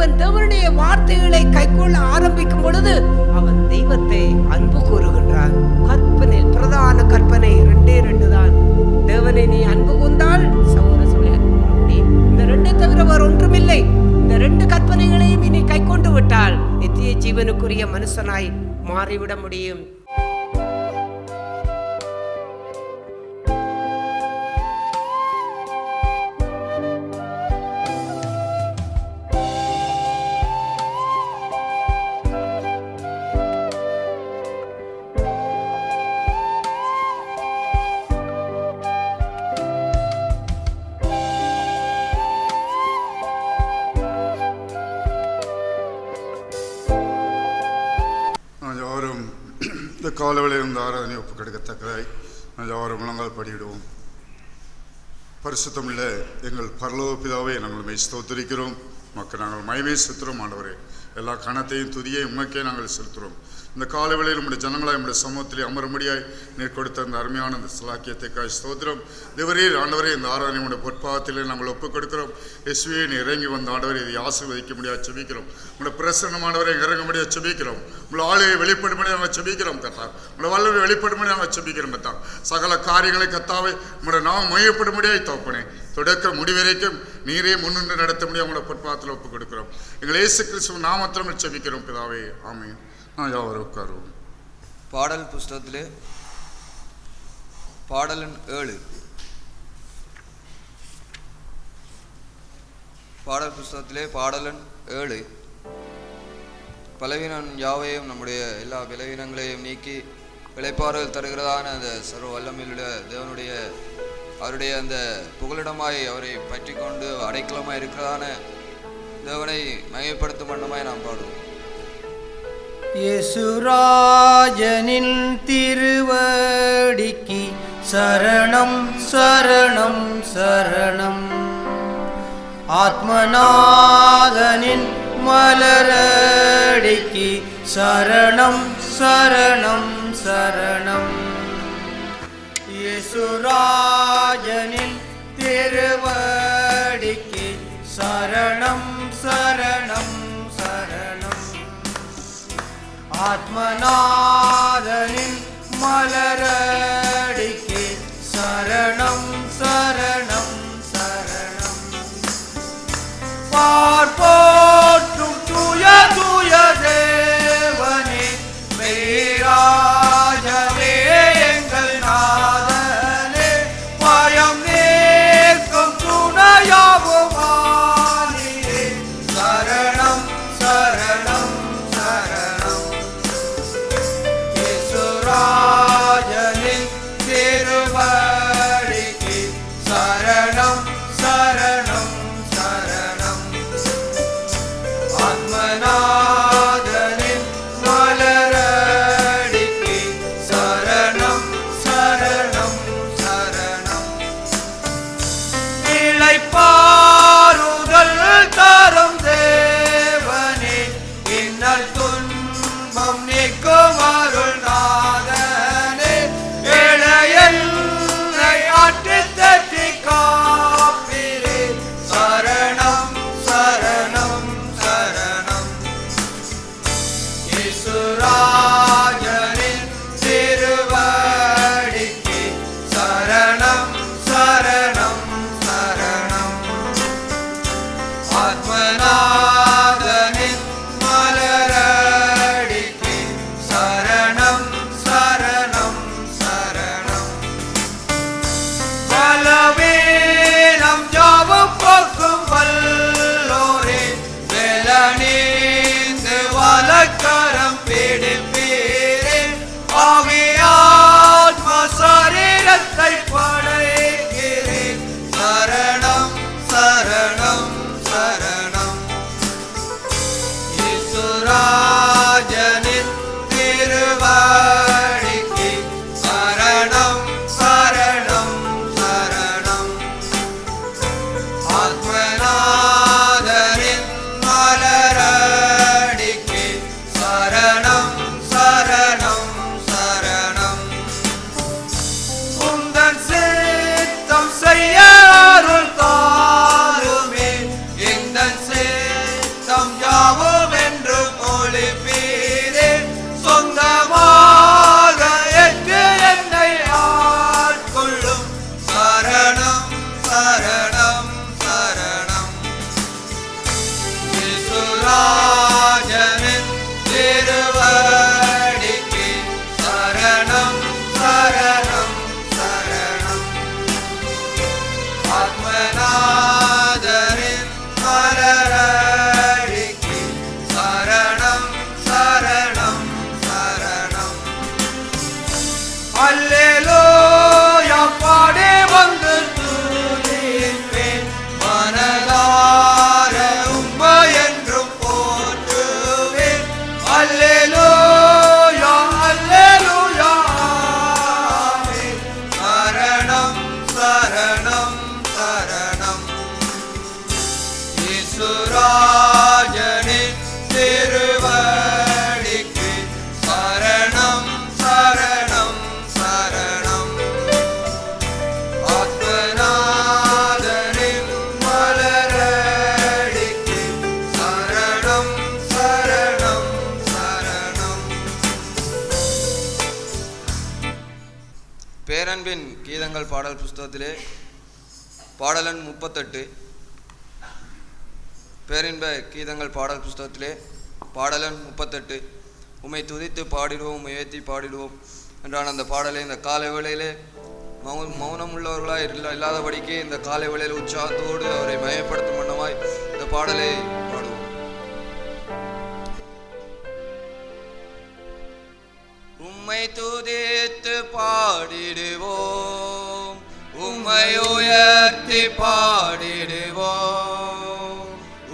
ஒருவன் தேவனுடைய வார்த்தைகளை கைக்கொள்ள ஆரம்பிக்கும் பொழுது அவன் தெய்வத்தை அன்பு கூறுகின்றான். கற்பனை, பிரதான கற்பனை 2 தான். தேவனை நீ அன்பு கூர்ந்தால் சகோதர சொல்ல முடியும். இந்த 2 தவிர வேறு ஒன்றுமில்லை. இந்த 2 கற்பனைகளையும் இனி கை கொண்டு விட்டால் நித்திய ஜீவனுக்குரிய மனுஷனாய் மாறிவிட முடியும். இந்த காலவெளியில் இருந்த ஆராதனை ஒப்பு கொடுக்கத்தக்கதாய் யாரும் முழங்கால் படியிடுவோம். பரிசுத்தமுள்ள எங்கள் பரலோக பிதாவே, நாங்கள் ஸ்தோத்திரிக்கிறோம். மக்கள் நாங்கள் மகிமை செலுத்துகிறோம். ஆண்டவரே, எல்லா கணத்தையும் துதியை உமக்கே நாங்கள் செலுத்துகிறோம். இந்த காலவேளையில் நம்முடைய ஜனங்களாய் நம்முடைய சமூகத்திலே அமரும்படியாய் நீர் கொடுத்த அந்த அருமையான அந்த சலாக்கியத்தைக்காய் ஸ்தோத்திரம். தேவரீர் ஆண்டவரே, இந்த ஆராதனை நம்முடைய பொற்பாதத்திலே நாங்கள் ஒப்புக் கொடுக்கிறோம். இயேசுவே, நீ இறங்கி வந்த ஆண்டவரை இதை ஆசீர்வதிக்க முடியாது செபிக்கிறோம். உங்களுடைய பிரசன்னமானவரை இறங்க முடியாது செபிக்கிறோம். உங்களை ஆலையை வெளிப்படும்படி நாங்கள் செபிக்கிறோம் கத்தா. உங்களை வல்லவை வெளிப்படும்படி நாங்கள் செபிக்கிறோம் கத்தா. சகல காரியங்களை கத்தாவை உங்களுடைய நாம் மையப்படும்படியாய் தோப்பனே. தொடக்க முடிவரைக்கும் நீரே முன்னின்று நடத்த முடியாது உங்களோட பொற்பாதத்தில் ஒப்புக் கொடுக்கிறோம். எங்கள் இயேசு கிறிஸ்துவின் நாமத்தில் செபிக்கிறோம் பிதாவே, ஆமென். யாவரும் உட்காருவோம். பாடல் புஸ்தகத்திலே பாடலன் 7. பாடல் புஸ்தகத்திலே பாடலன் 7. பலவீனம் யாவையும் நம்முடைய எல்லா பலவீனங்களையும் நீக்கி பிழைப்பாறுதல் தருகிறதான அந்த சர்வ வல்லமையுள்ள தேவனுடைய அவருடைய அந்த புகலிடமாய் அவரை பற்றி கொண்டு அடைக்கலமாய் இருக்கிறதான தேவனை மகிமைப்படுத்தும் வண்ணமாய் நாம் பாடுவோம். இயேசுராஜனின் திருவடிக்கு சரணம் சரணம் சரணம். ஆத்மநாதனின் மலரடிக்கு சரணம் சரணம் சரணம். இயேசுராஜனின் திருவடிக்கு சரணம் சரணம் சரணம். ஆத்மநாதனின் மலரடிக்கு சரணம் சரணம் சரணம். பார்ப்போற்றும் தூய தூய தேவனே, மெய்ராஜவே எங்கள் நாதனே, பயம் நேர்க்கும் துணையாவுமானியே, சரணம் சரணம் சரணம். இயேசுராஜன் பேரன்பின் கீதங்கள் பாடல் புஸ்தகத்திலே பாடலன் 38, பேரின்ப கீதங்கள் பாடல் புஸ்தகத்திலே பாடலன் 38, உம்மை துதித்து பாடிடுவோம், உம்மை ஏற்றி பாடிடுவோம் என்றான அந்த பாடலை இந்த காலை வேளையிலே மௌனம் உள்ளவர்களாக இல்லாதபடிக்கு இந்த காலை வேளையில் உற்சாகத்தோடு அவரை மயப்படுத்தும் வண்ணமாய் இந்த பாடலை பாடுவோம். உம்மை துதித்து பாடிடுவோம், உம்மை உயர்த்தி பாடிடுவோம்,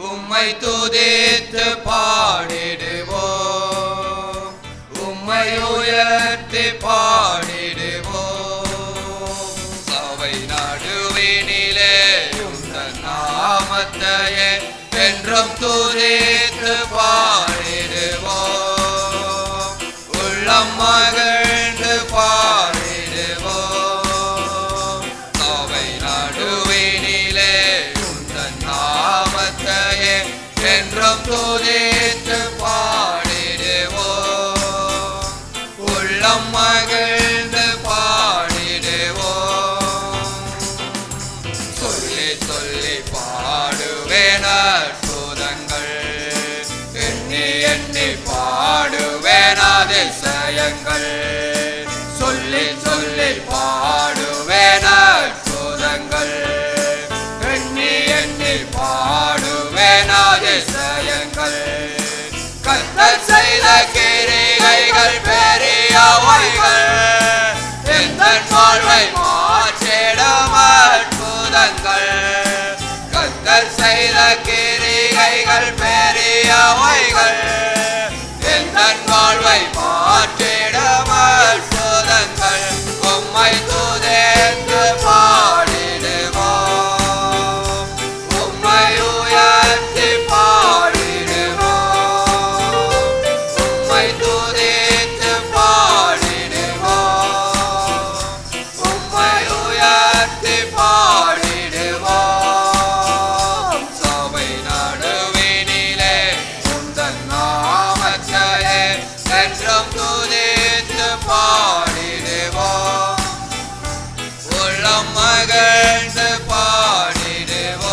உம்மை துதித்து பாடிடுவோம், உம்மை உயர்த்தி பாடிடுவோம். சபை நடுவினிலே உந்தன் நாமத்தையே என்றும் துதித்து பாடிடுவோம், உள்ளம் மகிழ்ந்து பாடிடுவோம். சபை நடுவினிலே உந்தன் நாமத்தையே என்றும் துதித்து பாடிடுவோம், உள்ளம் மகிழ்ந்து பாடிடுவோம். சொல்லி சொல்லி பாடுவேன் அற்புதங்கள், எண்ணி எண்ணி பாடுவேன் அதிசயங்கள். சொல்லி சொல்லி பாடுவேன் அற்புதங்கள், எண்ணி எண்ணி பாடுவேன் அதிசயங்கள். கர்த்தர் செய்த கிரிகைகள் பெரியவைகள், எந்தன் வாழ்வை மாற்றிடும் அற்புதங்கள். கர்த்தர் செய்த கிரிகைகள் பெரியவைகள், எந்தன் வாழ்வை மாற்றிடும் அற்புதங்கள். உம்மை துதித்து பாடிடுவோம், உம்மை உயர்த்தி பாடிடுவோம், உம்மை துதித்து பாடிடுவோம், உம்மை உயர்த்தி பாடிடுவோம். சபை நடுவினிலே உந்தன் நாமத்தையே என்றும் துதித்து பாடிடுவோம், உள்ளம் மகிழ்ந்து பாடிடுவோம்.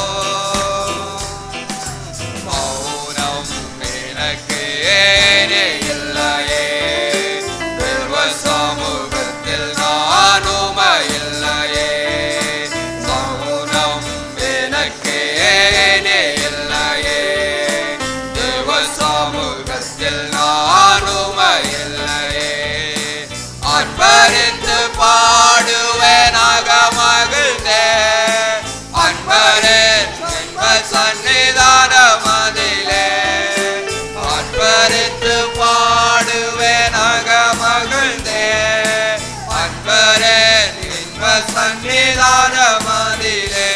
மௌனம் எனக்கு ஏனே இல்லையே, தேவ சமூகத்தில் நான் உமையில்லையே. மௌனம் எனக்கு ஏனே இல்லையே, தேவ சமூகத்தில் நான் உமையில்லையே. அன்பரித்து பாடுவேனாக மகிழ்ந்தே, அன்பரின் இன்ப சந்நிதானமதிலே. அன்பரித்து பாடுவேனாக மகிழ்ந்தே, அன்பரின் இன்ப சந்நிதானமதிலே.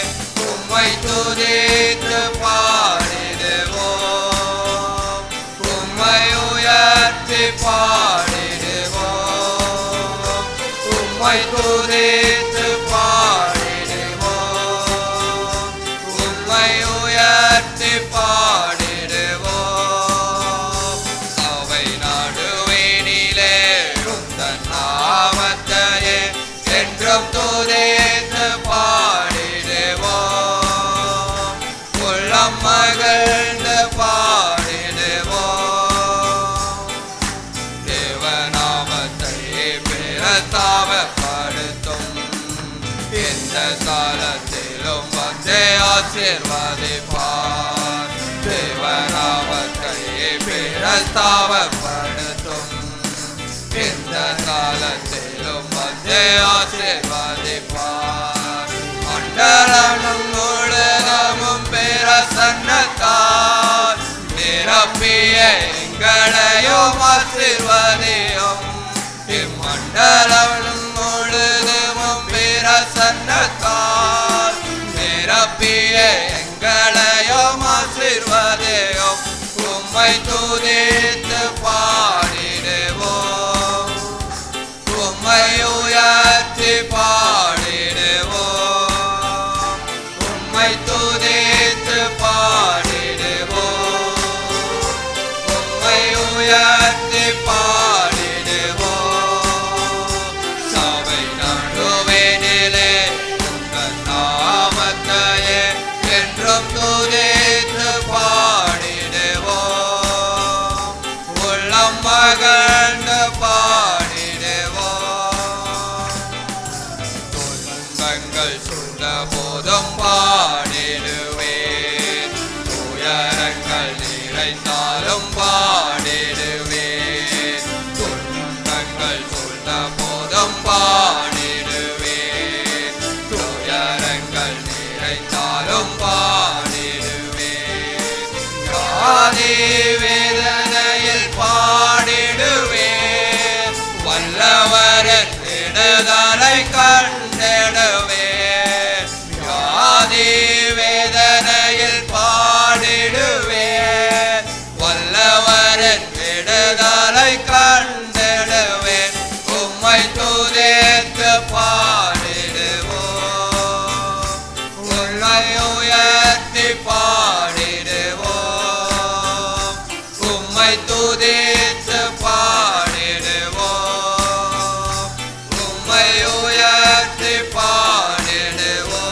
உம்மை துதித்து பாடிடுவோம், உம்மை உயர்த்தி பாடிடுவோம், உம்மை துதித்து பாடிடுவோம், உம்மை உயர்த்தி பாடிடுவோம். சபை நடுவினிலே உந்தன் நாமத்தையே என்றும் துதித்து பாடிடுவோம், உள்ளம் மகிழ்ந்து பாடிடுவோம். தேவநாமத்தை பிரஸ்தாபப்படுத்தும், எந்த காலத்திலும் வந்து ஆசீர்வதிப்பார். தேவநாமத்தை பிரஸ்தாபப்படுத்தும், எந்த காலத்திலும் வந்து ஆசீர்வதிப்பார். மண்டலம் முழுவதும் பிரசன்னத்தால் நிரப்பிய எங்களையும் ஆசீர்வதியும். இம்மண்டலம் முழுவதும் பிரசன்னத்தால் நிரப்பிய எங்களையும் ஆசீர்வதியும். உம்மை துதித்து பாடிடுவோம், உம்மை உயர்த்தி பாடிடுவோம், உம்மை துதித்து பாடிடுவோம், உம்மை உயர்த்தி பாடிடுவோம். சபை நடு வேதனையில் பாடிடுவேன், வல்லவரின் விடுதலை கண்டிடுவேன். வியாதி வேதனையில் பாடிடுவேன், வல்லவரின் விடுதலை கண்டிடுவேன். உம்மை துதித்து பாடிடுவோம், உம்மை உயர்த்தி பாடிடுவோம், உம்மை துதித்து பாடிடுவோம், உம்மை உயர்த்தி பாடிடுவோம்.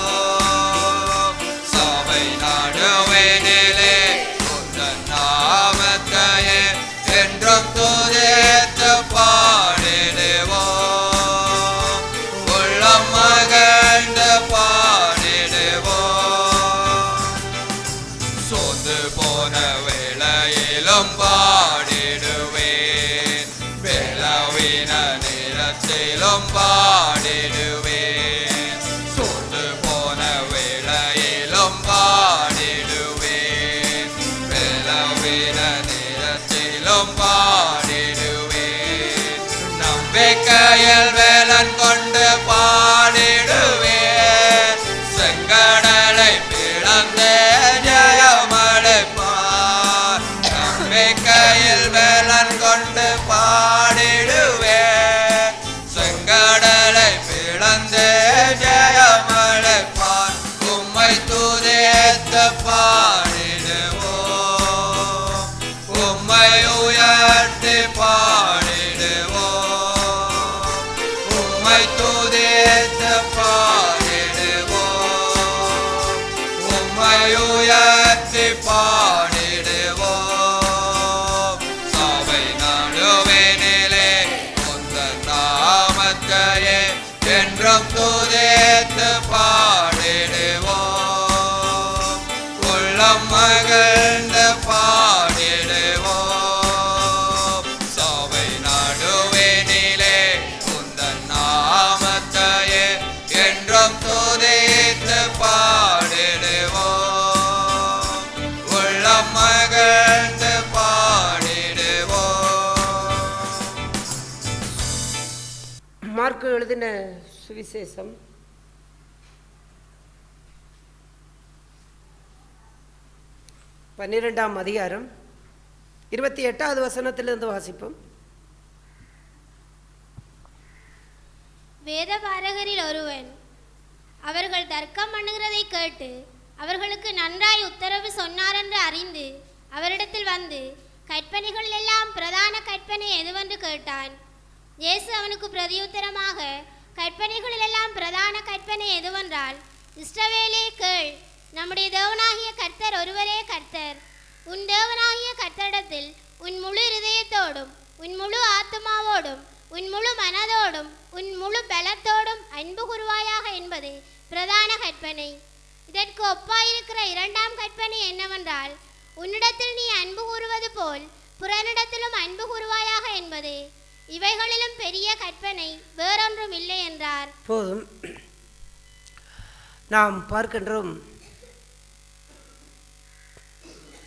சபை நடுவினிலே உந்தன் நாமத்தையே என்றும் துதித்து பாடிடுவோம், உள்ளம் மகிழ்ந்து பாடிடுவோம். சோர்ந்து போன வேளையிலும் பாடிடுவேன், வேளவின நேரத்திலும் பாடிடுவேன். சோர்ந்து போன வேளையிலும் பாடிடுவேன், வேளவின நேரத்திலும் பாடிடுவேன். நம்பிக்கையில் வேலன் கொண்டு பாடிடுவேன், செங்கடலை பிளந்து ஜெயமளிப்பார். நம்பிக்கையில் வேலன் கொண்டு பாடிடுவேன், செங்கடலை பிளந்து ஜெயமளிப்பார். உம்மை துதித்து பாடிடுவோம், உம்மை உயர்த்தி பாடிடுவோம், உம்மை துதித்து பாடிடுவோம், உம்மை உயர்த்தி பாடிடுவோம். சபை நடுவினிலே உந்தன் நாமத்தையே என்றும் துதித்து பாடிடுவோம், உள்ளம் மகிழ்ந்து பாடிடுவோம். சபை நடுவினிலே உந்தன் நாமத்தையே என்றும் துதித்து பாடிடுவோம், உள்ளம் மகிழ்ந்து பாடிடுவோம். மார்க்கு எழுதின சுவிசேஷம் 12ஆம் அதிகாரம் 28வது வசனத்திலிருந்து வாசிப்போம். வேதபாரகரில் ஒருவன் அவர்கள் தர்க்கம் பண்ணுகிறதை கேட்டு அவர்களுக்கு நன்றாய் உத்தரவு சொன்னார் என்று அறிந்து அவரிடத்தில் வந்து கற்பனைகளில் எல்லாம் பிரதான கற்பனை எதுவென்று கேட்டான். இயேசு அவனுக்கு பிரதியுத்தரமாக, கற்பனைகளில் எல்லாம் பிரதான கற்பனை எதுவென்றால், இஸ்ரவேலே கேள், நம்முடைய தேவனாகிய கர்த்தர் ஒருவரே கர்த்தர். உன் தேவனாகிய கர்த்தரிடத்தில் உன் முழு இருதயத்தோடும் உன் முழு ஆத்துமாவோடும் உன் முழு மனதோடும் உன் முழு பலத்தோடும் அன்பு கூறுவாயாக என்பது பிரதான கற்பனை. இதற்கு ஒப்பாயிருக்கிற இரண்டாம் கற்பனை என்னவென்றால், உன்னிடத்தில் நீ அன்பு கூறுவது போல் புறனிடத்திலும் அன்பு கூறுவாயாக என்பது. இவைகளிலும் பெரிய கற்பனை வேறொன்றும் இல்லை என்றார். போதும். நாம் பார்க்கின்றோம்,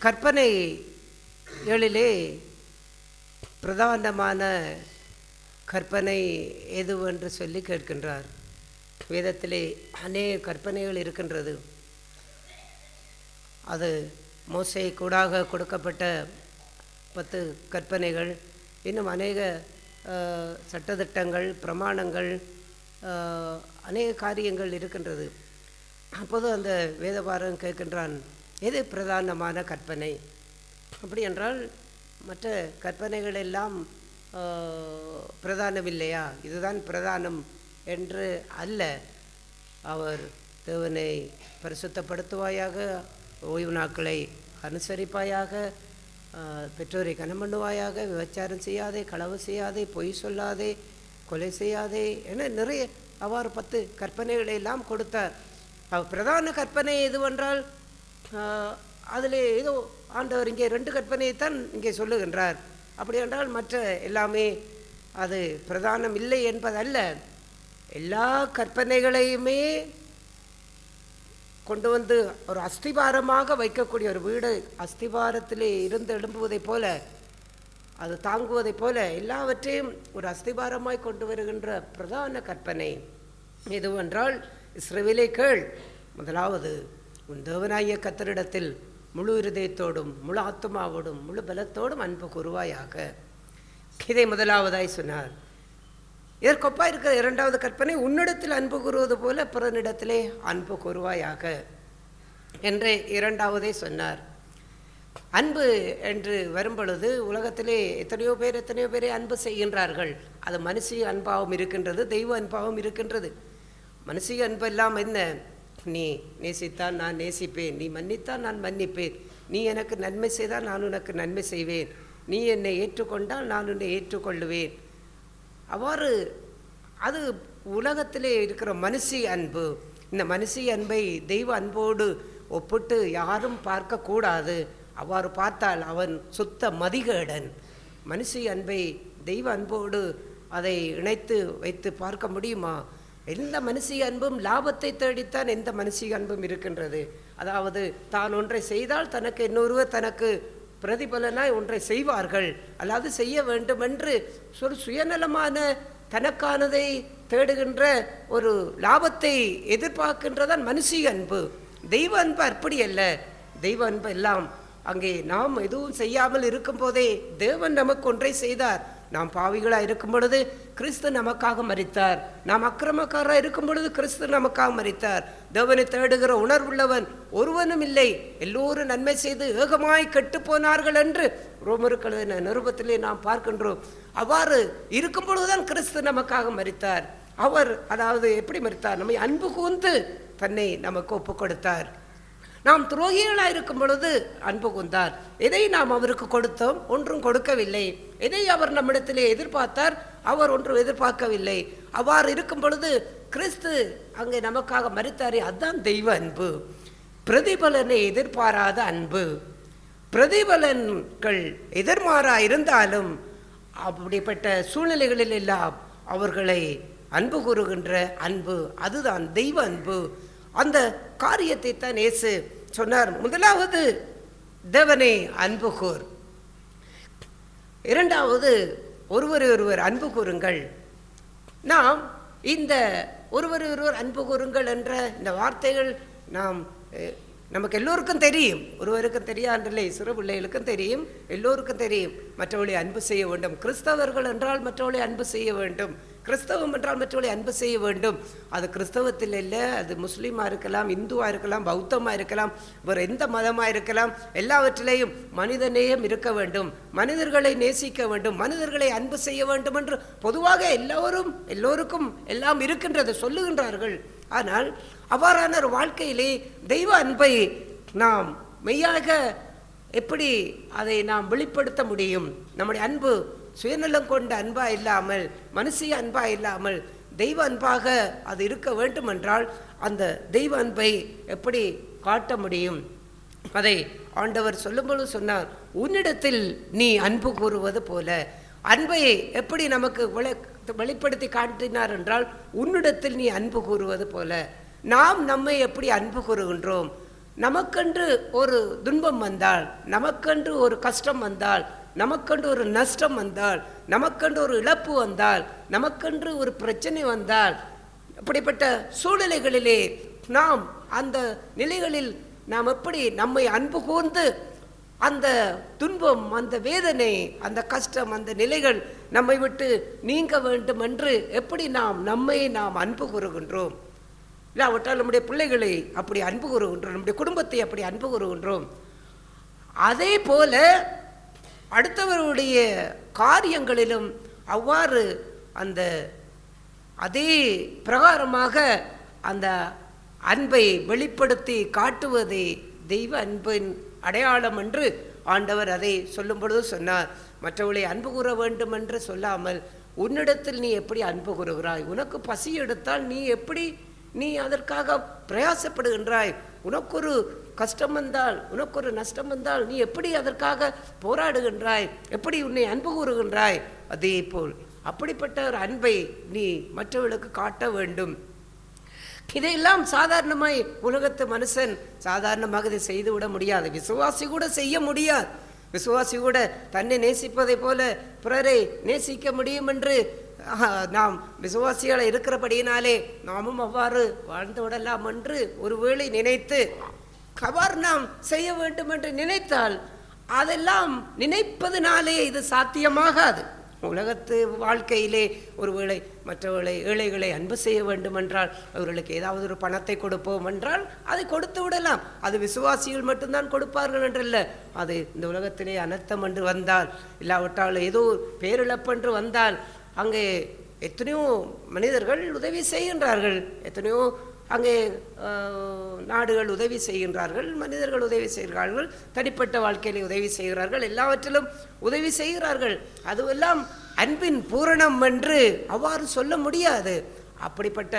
கற்பனைகளிலே பிரதானமான கற்பனை எதுவென்று சொல்லி கேட்கின்றார். வேதத்திலே அநேக கற்பனைகள் இருக்கின்றது. அது மோசே கூடாக கொடுக்கப்பட்ட 10 கற்பனைகள், இன்னும் அநேக சட்டதிட்டங்கள், பிரமாணங்கள், அநேக காரியங்கள் இருக்கின்றது. அப்போது அந்த வேதபாரகன் கேட்கின்றான், எது பிரதானமான கற்பனை? அப்படி என்றால் மற்ற கற்பனைகள் எல்லாம் பிரதானம் இல்லையா? இதுதான் பிரதானம் என்று அல்ல. அவர் தேவனை பரிசுத்தப்படுத்துவாயாக, ஓய்வு நாட்களை அனுசரிப்பாயாக, பெற்றோரை கனம் பண்ணுவாயாக, விபச்சாரம் செய்யாதே, களவு செய்யாதே, பொய் சொல்லாதே, கொலை செய்யாதே என நிறைய அவ்வாறு 10 கற்பனைகளை எல்லாம் கொடுத்தார். பிரதான கற்பனை எதுவென்றால், அதில் ஏதோ ஆண்டவர் இங்கே 2 கற்பனையைத்தான் இங்கே சொல்லுகின்றார். அப்படி என்றால் மற்ற எல்லாமே அது பிரதானம் இல்லை என்பதல்ல. எல்லா கற்பனைகளையுமே கொண்டு வந்து ஒரு அஸ்திபாரமாக வைக்கக்கூடிய ஒரு வீடு அஸ்திபாரத்திலே இருந்து எழும்புவதைப் போல, அது தாங்குவதைப் போல எல்லாவற்றையும் ஒரு அஸ்திபாரமாய் கொண்டு வருகின்ற பிரதான கற்பனை எதுவென்றால், இஸ்ரவேலே கேள், முதலாவது உன் தேவனாகிய கர்த்தரிடத்தில் முழு இருதயத்தோடும் முழு ஆத்துமாவோடும் முழு பலத்தோடும் அன்பு கூறுவாயாக. இதை முதலாவதாய் சொன்னார். இதற்கொப்பா இருக்கிற இரண்டாவது கற்பனை, உன்னிடத்தில் அன்பு கூறுவது போல பிறனிடத்திலே அன்பு கூறுவாயாக என்று இரண்டாவதே சொன்னார். அன்பு என்று வரும்பொழுது உலகத்திலே எத்தனையோ பேரை அன்பு செய்கின்றார்கள். அது மனுஷிய அன்பாகவும் இருக்கின்றது, தெய்வ அன்பாகவும் இருக்கின்றது. மனுஷிய அன்பு எல்லாம் என்ன? நீ நேசித்தால் நான் நேசிப்பேன், நீ மன்னித்தால் நான் மன்னிப்பேன், நீ எனக்கு நன்மை செய்தால் நான் உனக்கு நன்மை செய்வேன், நீ என்னை ஏற்றுக்கொண்டால் நான் உன்னை ஏற்றுக்கொள்ளுவேன். அவ்வாறு அது உலகத்திலே இருக்கிற மனுஷி அன்பு. இந்த மனுஷி அன்பை தெய்வ அன்போடு ஒப்பிட்டு யாரும் பார்க்கக்கூடாது. அவ்வாறு பார்த்தால் அவன் சுத்த மதிகேடன். மனுஷி அன்பை தெய்வ அன்போடு அதை இணைத்து வைத்து பார்க்க முடியுமா? எந்த மனுஷி அன்பும் லாபத்தை தேடித்தான் எந்த மனுஷி அன்பும் இருக்கின்றது. அதாவது தான் ஒன்றை செய்தால் தனக்கு இன்னொருவர் தனக்கு பிரதிபலனாய் ஒன்றை செய்வார்கள், அல்லாது செய்ய வேண்டும் என்று ஒரு சுயநலமான தனக்கானதை தேடுகின்ற ஒரு லாபத்தை எதிர்பார்க்கின்றதான் மனுஷி அன்பு. தெய்வ அன்பு அப்படி அல்ல. தெய்வ அன்பு எல்லாம் அங்கே நாம் எதுவும் செய்யாமல் இருக்கும் போதே தேவன் நமக்கு ஒன்றை செய்தார். நாம் பாவிகளாக இருக்கும் பொழுது கிறிஸ்து நமக்காக மரித்தார். நாம் அக்கிரமக்காரராக இருக்கும் பொழுது கிறிஸ்து நமக்காக மரித்தார். தேவனை தேடுகிற உணர்வுள்ளவன் ஒருவனும் இல்லை, எல்லோரும் நன்மை செய்து ஏகமாய் கெட்டு போனார்கள் என்று ரோமருக்கு நிருபத்திலே நாம் பார்க்கின்றோம். அவ்வாறு இருக்கும் பொழுதுதான் கிறிஸ்து நமக்காக மரித்தார். அவர் அதாவது எப்படி மரித்தார்? நம்மை அன்பு கூர்ந்து தன்னை நமக்கு ஒப்பு கொடுத்தார். நாம் துரோகிகளாக இருக்கும் பொழுது அன்பு கூர்ந்தார். எதை நாம் அவருக்கு கொடுத்தோம்? ஒன்றும் கொடுக்கவில்லை. எதை அவர் நம்மிடத்திலே எதிர்பார்த்தார்? அவர் ஒன்றும் எதிர்பார்க்கவில்லை. அவ்வாறு இருக்கும் பொழுது கிறிஸ்து அங்கே நமக்காக மரித்தாரே, அதுதான் தெய்வ அன்பு. பிரதிபலனை எதிர்பாராத அன்பு. பிரதிபலன்கள் எதிர்மாறா இருந்தாலும் அப்படிப்பட்ட சூழ்நிலைகளில் எல்லாம் அவர்களை அன்பு கூறுகின்ற அன்பு, அதுதான் தெய்வ அன்பு. அந்த காரியத்தை தான் இயேசு சொன்னார். முதலாவது தேவனை அன்பு கூர், இரண்டாவது ஒருவர் அன்பு கூறுங்கள். நாம் இந்த ஒருவர் அன்பு கூறுங்கள் என்ற இந்த வார்த்தைகள் நமக்கு எல்லோருக்கும் தெரியும். ஒருவருக்கும் தெரியாண்டில்லை, சிறு பிள்ளைகளுக்கும் தெரியும், எல்லோருக்கும் தெரியும். மற்றவர்களை அன்பு செய்ய வேண்டும். கிறிஸ்தவர்கள் என்றால் மற்றவர்களை அன்பு செய்ய வேண்டும். கிறிஸ்தவம் என்றால் மற்றவர்களை அன்பு செய்ய வேண்டும். அது கிறிஸ்தவத்தில் இல்லை, அது முஸ்லீமாக இருக்கலாம், இந்துவாக இருக்கலாம், பௌத்தமாக இருக்கலாம், வேறு எந்த மதமாக இருக்கலாம். எல்லாவற்றிலேயும் மனிதநேயம் இருக்க வேண்டும், மனிதர்களை நேசிக்க வேண்டும், மனிதர்களை அன்பு செய்ய வேண்டும் என்று பொதுவாக எல்லோருக்கும் எல்லாம் இருக்கின்றது சொல்லுகின்றார்கள். ஆனால் அவ்வாறான ஒரு வாழ்க்கையிலே தெய்வ அன்பை நாம் மெய்யாக எப்படி அதை நாம் வெளிப்படுத்த முடியும்? நம்முடைய அன்பு சுயநலம் கொண்ட அன்பா இல்லாமல், மனுஷிய அன்பா இல்லாமல் தெய்வ அன்பாக அது இருக்க வேண்டும் என்றால் அந்த தெய்வ அன்பை எப்படி காட்ட முடியும்? அதை ஆண்டவர் சொல்லும்போது சொன்னார், உன்னிடத்தில் நீ அன்பு கூறுவது போல. அன்பை எப்படி நமக்கு வெளிப்படுத்தி காட்டினார் என்றால், உன்னிடத்தில் நீ அன்பு கூறுவது போல. நாம் நம்மை எப்படி அன்பு கூறுகின்றோம்? நமக்கென்று ஒரு துன்பம் வந்தால், நமக்கென்று ஒரு கஷ்டம் வந்தால், நமக்கென்று ஒரு நஷ்டம் வந்தால், நமக்கென்று ஒரு இழப்பு வந்தால், நமக்கென்று ஒரு பிரச்சனை வந்தால், அப்படிப்பட்ட சூழ்நிலைகளிலே நாம் அந்த நிலைகளில் நாம் எப்படி நம்மை அன்பு கூர்ந்து அந்த துன்பம், அந்த வேதனை, அந்த கஷ்டம், அந்த நிலைகள் நம்மை விட்டு நீங்க வேண்டும் என்று எப்படி நம்மை அன்பு கூறுகின்றோம்? இல்லாவிட்டால் நம்முடைய பிள்ளைகளை அப்படி அன்பு கூறுகின்றோம், நம்முடைய குடும்பத்தை அப்படி அன்பு கூறுகின்றோம். அதே போல அடுத்தவருடைய காரியங்களிலும் அவ்வாறு அந்த அதே பிரகாரமாக அந்த அன்பை வெளிப்படுத்தி காட்டுவதே தெய்வ அன்பின் அடையாளம் என்று ஆண்டவர் அதை சொல்லும் பொழுது சொன்னார். மற்றவர்களை அன்பு கூற வேண்டும் என்று சொல்லாமல், உன்னிடத்தில் நீ எப்படி அன்பு கூறுகிறாய்? உனக்கு பசி எடுத்தால் நீ அதற்காக பிரயாசப்படுகின்றாய்? உனக்கொரு கஷ்டம் வந்தால், உனக்கொரு நஷ்டம் வந்தால் நீ எப்படி அதற்காக போராடுகின்றாய்? எப்படி உன்னை அன்பு கூறுகின்றாய்? அதே போல் அப்படிப்பட்ட ஒரு அன்பை நீ மற்றவர்களுக்கு காட்ட வேண்டும். இதையெல்லாம் சாதாரணமாய் உலகத்து மனுஷன் சாதாரணமாக இதை செய்துவிட முடியாது. விசுவாசி கூட செய்ய முடியாது. விசுவாசி கூட தன்னை நேசிப்பதை போல பிறரை நேசிக்க முடியும் என்று நாம் விசுவாசிகளை இருக்கிறபடியினாலே நாமும் அவ்வாறு வாழ்ந்து விடலாம் என்று ஒருவேளை நினைத்து அவ்வாறு நாம் செய்ய வேண்டும் என்று நினைத்தால் அதெல்லாம் நினைப்பதனாலே இது சாத்தியமாகாது. உலகத்து வாழ்க்கையிலே ஒருவேளை மற்றவர்களை ஏழைகளை அன்பு செய்ய வேண்டும் என்றால் அவர்களுக்கு ஏதாவது ஒரு பணத்தை கொடுப்போம் என்றால் அதை கொடுத்து விடலாம். அது விசுவாசிகள் மட்டும்தான் கொடுப்பார்கள் என்றல்ல. அது இந்த உலகத்திலே அனர்த்தம் என்று வந்தால், இல்லாவிட்டால் ஏதோ பேரிழப்பென்று வந்தால் அங்கே எத்தனையோ மனிதர்கள் உதவி செய்கின்றார்கள். எத்தனையோ அங்கே நாடுகள் உதவி செய்கின்றார்கள், மனிதர்கள் உதவி செய்கிறார்கள், தனிப்பட்ட வாழ்க்கையிலே உதவி செய்கிறார்கள், எல்லாவற்றிலும் உதவி செய்கிறார்கள். அதுவெல்லாம் அன்பின் பூரணம் என்று அவ்வாறு சொல்ல முடியாது. அப்படிப்பட்ட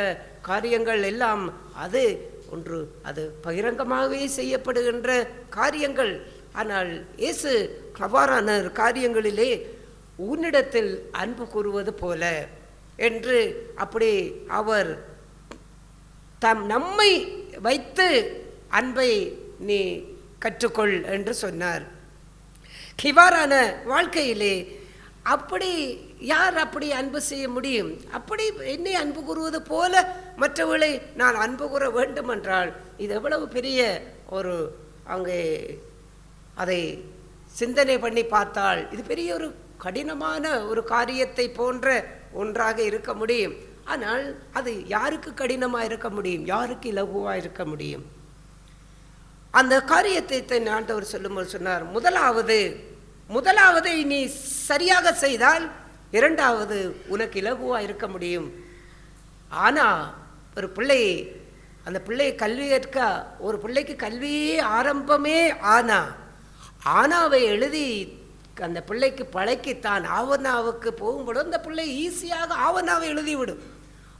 காரியங்கள் எல்லாம் அது ஒன்று, அது பகிரங்கமாகவே செய்யப்படுகின்ற காரியங்கள். ஆனால் இயேசு அவ்வாறான காரியங்களிலே உன்னிடத்தில் அன்பு கூறுவது போல என்று அப்படி அவர் நம்மை வைத்து அன்பை நீ கற்றுக்கொள் என்று சொன்னார். இவ்வாறான வாழ்க்கையிலே அப்படி யார் அப்படி அன்பு செய்ய முடியும்? அப்படி என்னை அன்பு கூறுவது போல மற்றவர்களை நான் அன்பு கூற வேண்டும் என்றால் இது எவ்வளவு பெரிய ஒரு அங்கே அதை சிந்தனை பண்ணி பார்த்தால் இது பெரிய ஒரு கடினமான ஒரு காரியத்தை போன்ற ஒன்றாக இருக்க முடியும். ஆனால் அது யாருக்கு கடினமாக இருக்க முடியும்? யாருக்கு இலகுவாக இருக்க முடியும்? அந்த காரியத்தை ஆண்டவர் சொல்லும்போது சொன்னார், முதலாவது நீ சரியாக செய்தால் இரண்டாவது உனக்கு இலகுவாக இருக்க முடியும். ஆனால் ஒரு பிள்ளை, அந்த பிள்ளை கல்வி கற்க, ஒரு பிள்ளைக்கு கல்வியே ஆரம்பமே ஆனாவை எழுதி அந்த பிள்ளைக்கு பழக்கித்தான் ஆவணாவுக்கு போகும்போது அந்த பிள்ளை ஈஸியாக ஆவணாவை எழுதிவிடும்.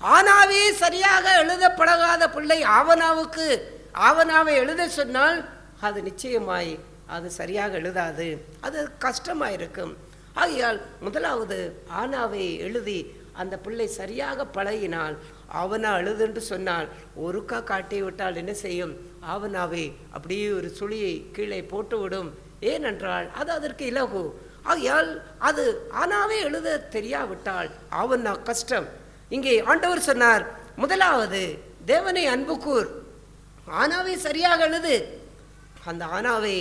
ஆனாவே சரியாக எழுத பழகாத பிள்ளை ஆவணாவை எழுத சொன்னால் அது நிச்சயமாய் அது சரியாக எழுதாது, அது கஷ்டமாக இருக்கும். ஆகையால் முதலாவது ஆனாவை எழுதி அந்த பிள்ளை சரியாக பழகினால், ஆவணா எழுதுன்னு சொன்னால் ஒருக்கா காட்டி விட்டால் என்ன செய்யும்? ஆவணாவை அப்படியே ஒரு சுழியை கீழே போட்டுவிடும். ஏனென்றால் அது அதற்கு இலகு. ஆகையால் அது ஆனாவே எழுத தெரியாவிட்டால் ஆவணா கஷ்டம். இங்கே ஆண்டவர் சொன்னார், முதலாவது தேவனை அன்பு கூர், ஆனாவை சரியாக எழுது. அந்த ஆனாவை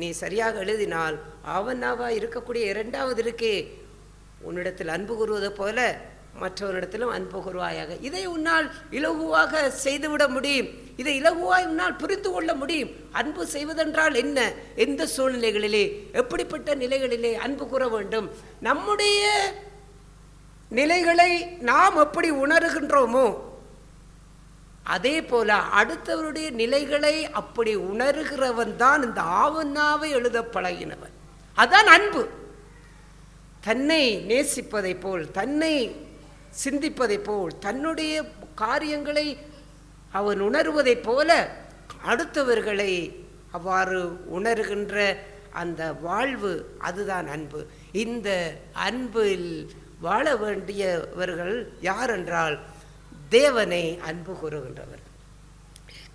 நீ சரியாக எழுதினால் ஆவணாவா இருக்கக்கூடிய இரண்டாவது இருக்கே, உன்னிடத்தில் அன்பு கூறுவது போல மற்றவரிடத்திலும் அன்பு கூறுவாயாக. இதை உன்னால் இலகுவாக செய்துவிட முடியும். இதை இலகுவாய் உன்னால் புரிந்து கொள்ள முடியும். அன்பு செய்வதென்றால் என்ன, எந்த சூழ்நிலைகளிலே எப்படிப்பட்ட நிலைகளிலே அன்பு கூற வேண்டும், நம்முடைய நிலைகளை நாம் எப்படி உணர்கின்றோமோ அதே போல அடுத்தவருடைய நிலைகளை அப்படி உணர்கிறவன் தான் இந்த ஆவணாவை எழுத பழகினவன். அதான் அன்பு. தன்னை நேசிப்பதை போல், தன்னை சிந்திப்பதை போல், தன்னுடைய காரியங்களை அவன் உணர்வதை போல அடுத்தவர்களை அவ்வாறு உணர்கின்ற அந்த வாழ்வு, அதுதான் அன்பு. இந்த அன்பில் வாழ வேண்டியவர்கள் யார் என்றால் தேவனை அன்பு கூறுகின்றவர்கள்.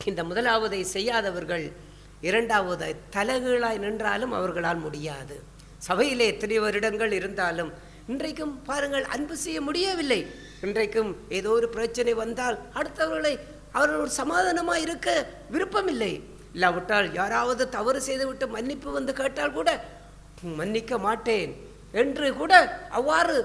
இந்த முதலாவதை செய்யாதவர்கள் இரண்டாவதை தலைகீழாய் நின்றாலும் அவர்களால் முடியாது. சபையிலே எத்தனை வருடங்கள் இருந்தாலும் இன்றைக்கும் பாருங்கள், அன்பு செய்ய முடியவில்லை. இன்றைக்கும் ஏதோ ஒரு பிரச்சனை வந்தால் அடுத்தவர்களை அவர்கள் சமாதானமாக இருக்க விருப்பமில்லை. இல்லாவிட்டால் யாராவது தவறு செய்துவிட்டு மன்னிப்பு வந்து கேட்டால் கூட மன்னிக்க மாட்டேன் என்று கூட அவ்வாறு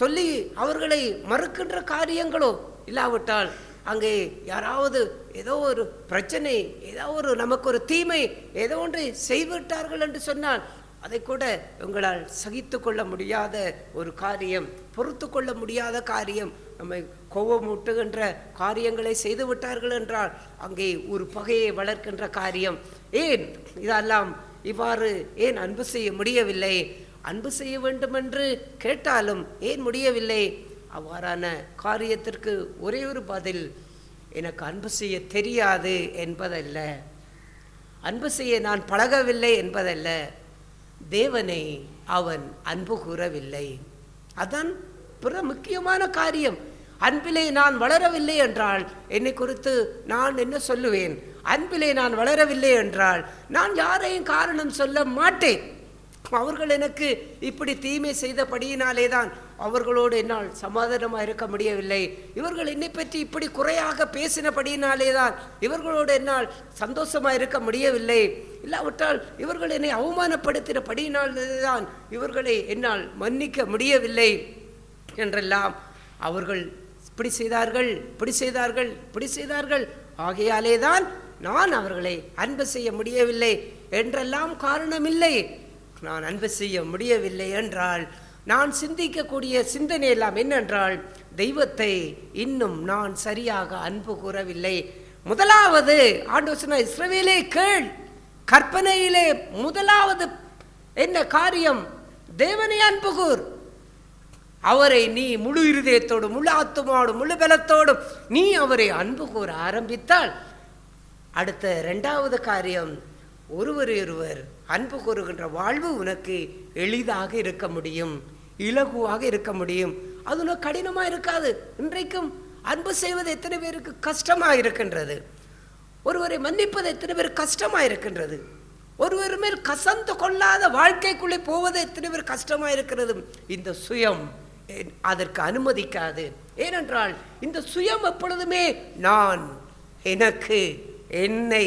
சொல்லி அவர்களை மறுக்கின்ற காரியங்களோ, இல்லாவிட்டால் அங்கே யாராவது ஏதோ ஒரு பிரச்சனை, ஏதோ ஒரு நமக்கு ஒரு தீமை ஏதோ ஒன்றை செய்துவிட்டார்கள் என்று சொன்னால் அதை கூட உங்களால் சகித்து கொள்ள முடியாத ஒரு காரியம், பொறுத்து கொள்ள முடியாத காரியம், நம்மை கோபமூட்டுகின்ற காரியங்களை செய்து விட்டார்கள் என்றால் அங்கே ஒரு பகையை வளர்க்கின்ற காரியம். ஏன் இதெல்லாம் இவ்வாறு ஏன் அன்பு செய்ய முடியவில்லை? அன்பு செய்ய வேண்டும் என்று கேட்டாலும் ஏன் முடியவில்லை? அவ்வாறான காரியத்திற்கு ஒரே ஒரு பதில், எனக்கு அன்பு செய்ய தெரியாது என்பதல்ல, அன்பு செய்ய நான் பழகவில்லை என்பதல்ல, தேவனை அவன் அன்பு கூறவில்லை. அதான் பிற முக்கியமான காரியம். அன்பிலே நான் வளரவில்லை என்றால் என்னை குறித்து நான் என்ன சொல்லுவேன்? அன்பிலே நான் வளரவில்லை என்றால் நான் யாரையும் காரணம் சொல்ல மாட்டேன். அவர்கள் எனக்கு இப்படி தீமை செய்தபடியினாலே தான் அவர்களோடு என்னால் சமாதானமாக இருக்க முடியவில்லை. இவர்கள் என்னை பற்றி இப்படி குறையாக பேசினபடியினாலே தான் இவர்களோடு என்னால் சந்தோஷமாக இருக்க முடியவில்லை. இல்லாவிட்டால் இவர்கள் என்னை அவமானப்படுத்தினபடியினாலே தான் இவர்களை என்னால் மன்னிக்க முடியவில்லை என்றெல்லாம் அவர்கள் இப்படி செய்தார்கள், இப்படி செய்தார்கள், இப்படி செய்தார்கள், ஆகையாலே தான் நான் அவர்களை அன்பு செய்ய முடியவில்லை என்றெல்லாம் காரணமில்லை. நான் அன்பு செய்ய முடியவில்லை என்றால் நான் சிந்திக்கக்கூடிய சிந்தனை எல்லாம் என்னென்றால், தெய்வத்தை இன்னும் நான் சரியாக அன்பு கூறவில்லை. முதலாவது ஆண்டவர் சொன்னார், இஸ்ரவேலே கேள், கற்பனையிலே முதலாவது என்ன காரியம்? தேவனை அன்பு கூர். அவரை நீ முழு இருதயத்தோடும் முழு ஆத்துமாவோடும் முழு பலத்தோடும் நீ அவரை அன்பு கூற ஆரம்பித்தால் அடுத்த இரண்டாவது காரியம், ஒருவர் அன்பு கூறுகின்ற வாழ்வு உனக்கு எளிதாக இருக்க முடியும், இலகுவாக இருக்க முடியும். அது உனக்கு கடினமாக இருக்காது. இன்றைக்கும் அன்பு செய்வது எத்தனை பேருக்கு கஷ்டமாக இருக்கின்றது? ஒருவரை மன்னிப்பது எத்தனை பேர் கஷ்டமாக இருக்கின்றது? ஒருவர் மேல் கசந்து கொள்ளாத வாழ்க்கைக்குள்ளே போவது எத்தனை பேர் கஷ்டமாக இருக்கிறது? இந்த சுயம் அதற்கு அனுமதிக்காது. ஏனென்றால் இந்த சுயம் எப்பொழுதுமே நான், எனக்கு, என்னை,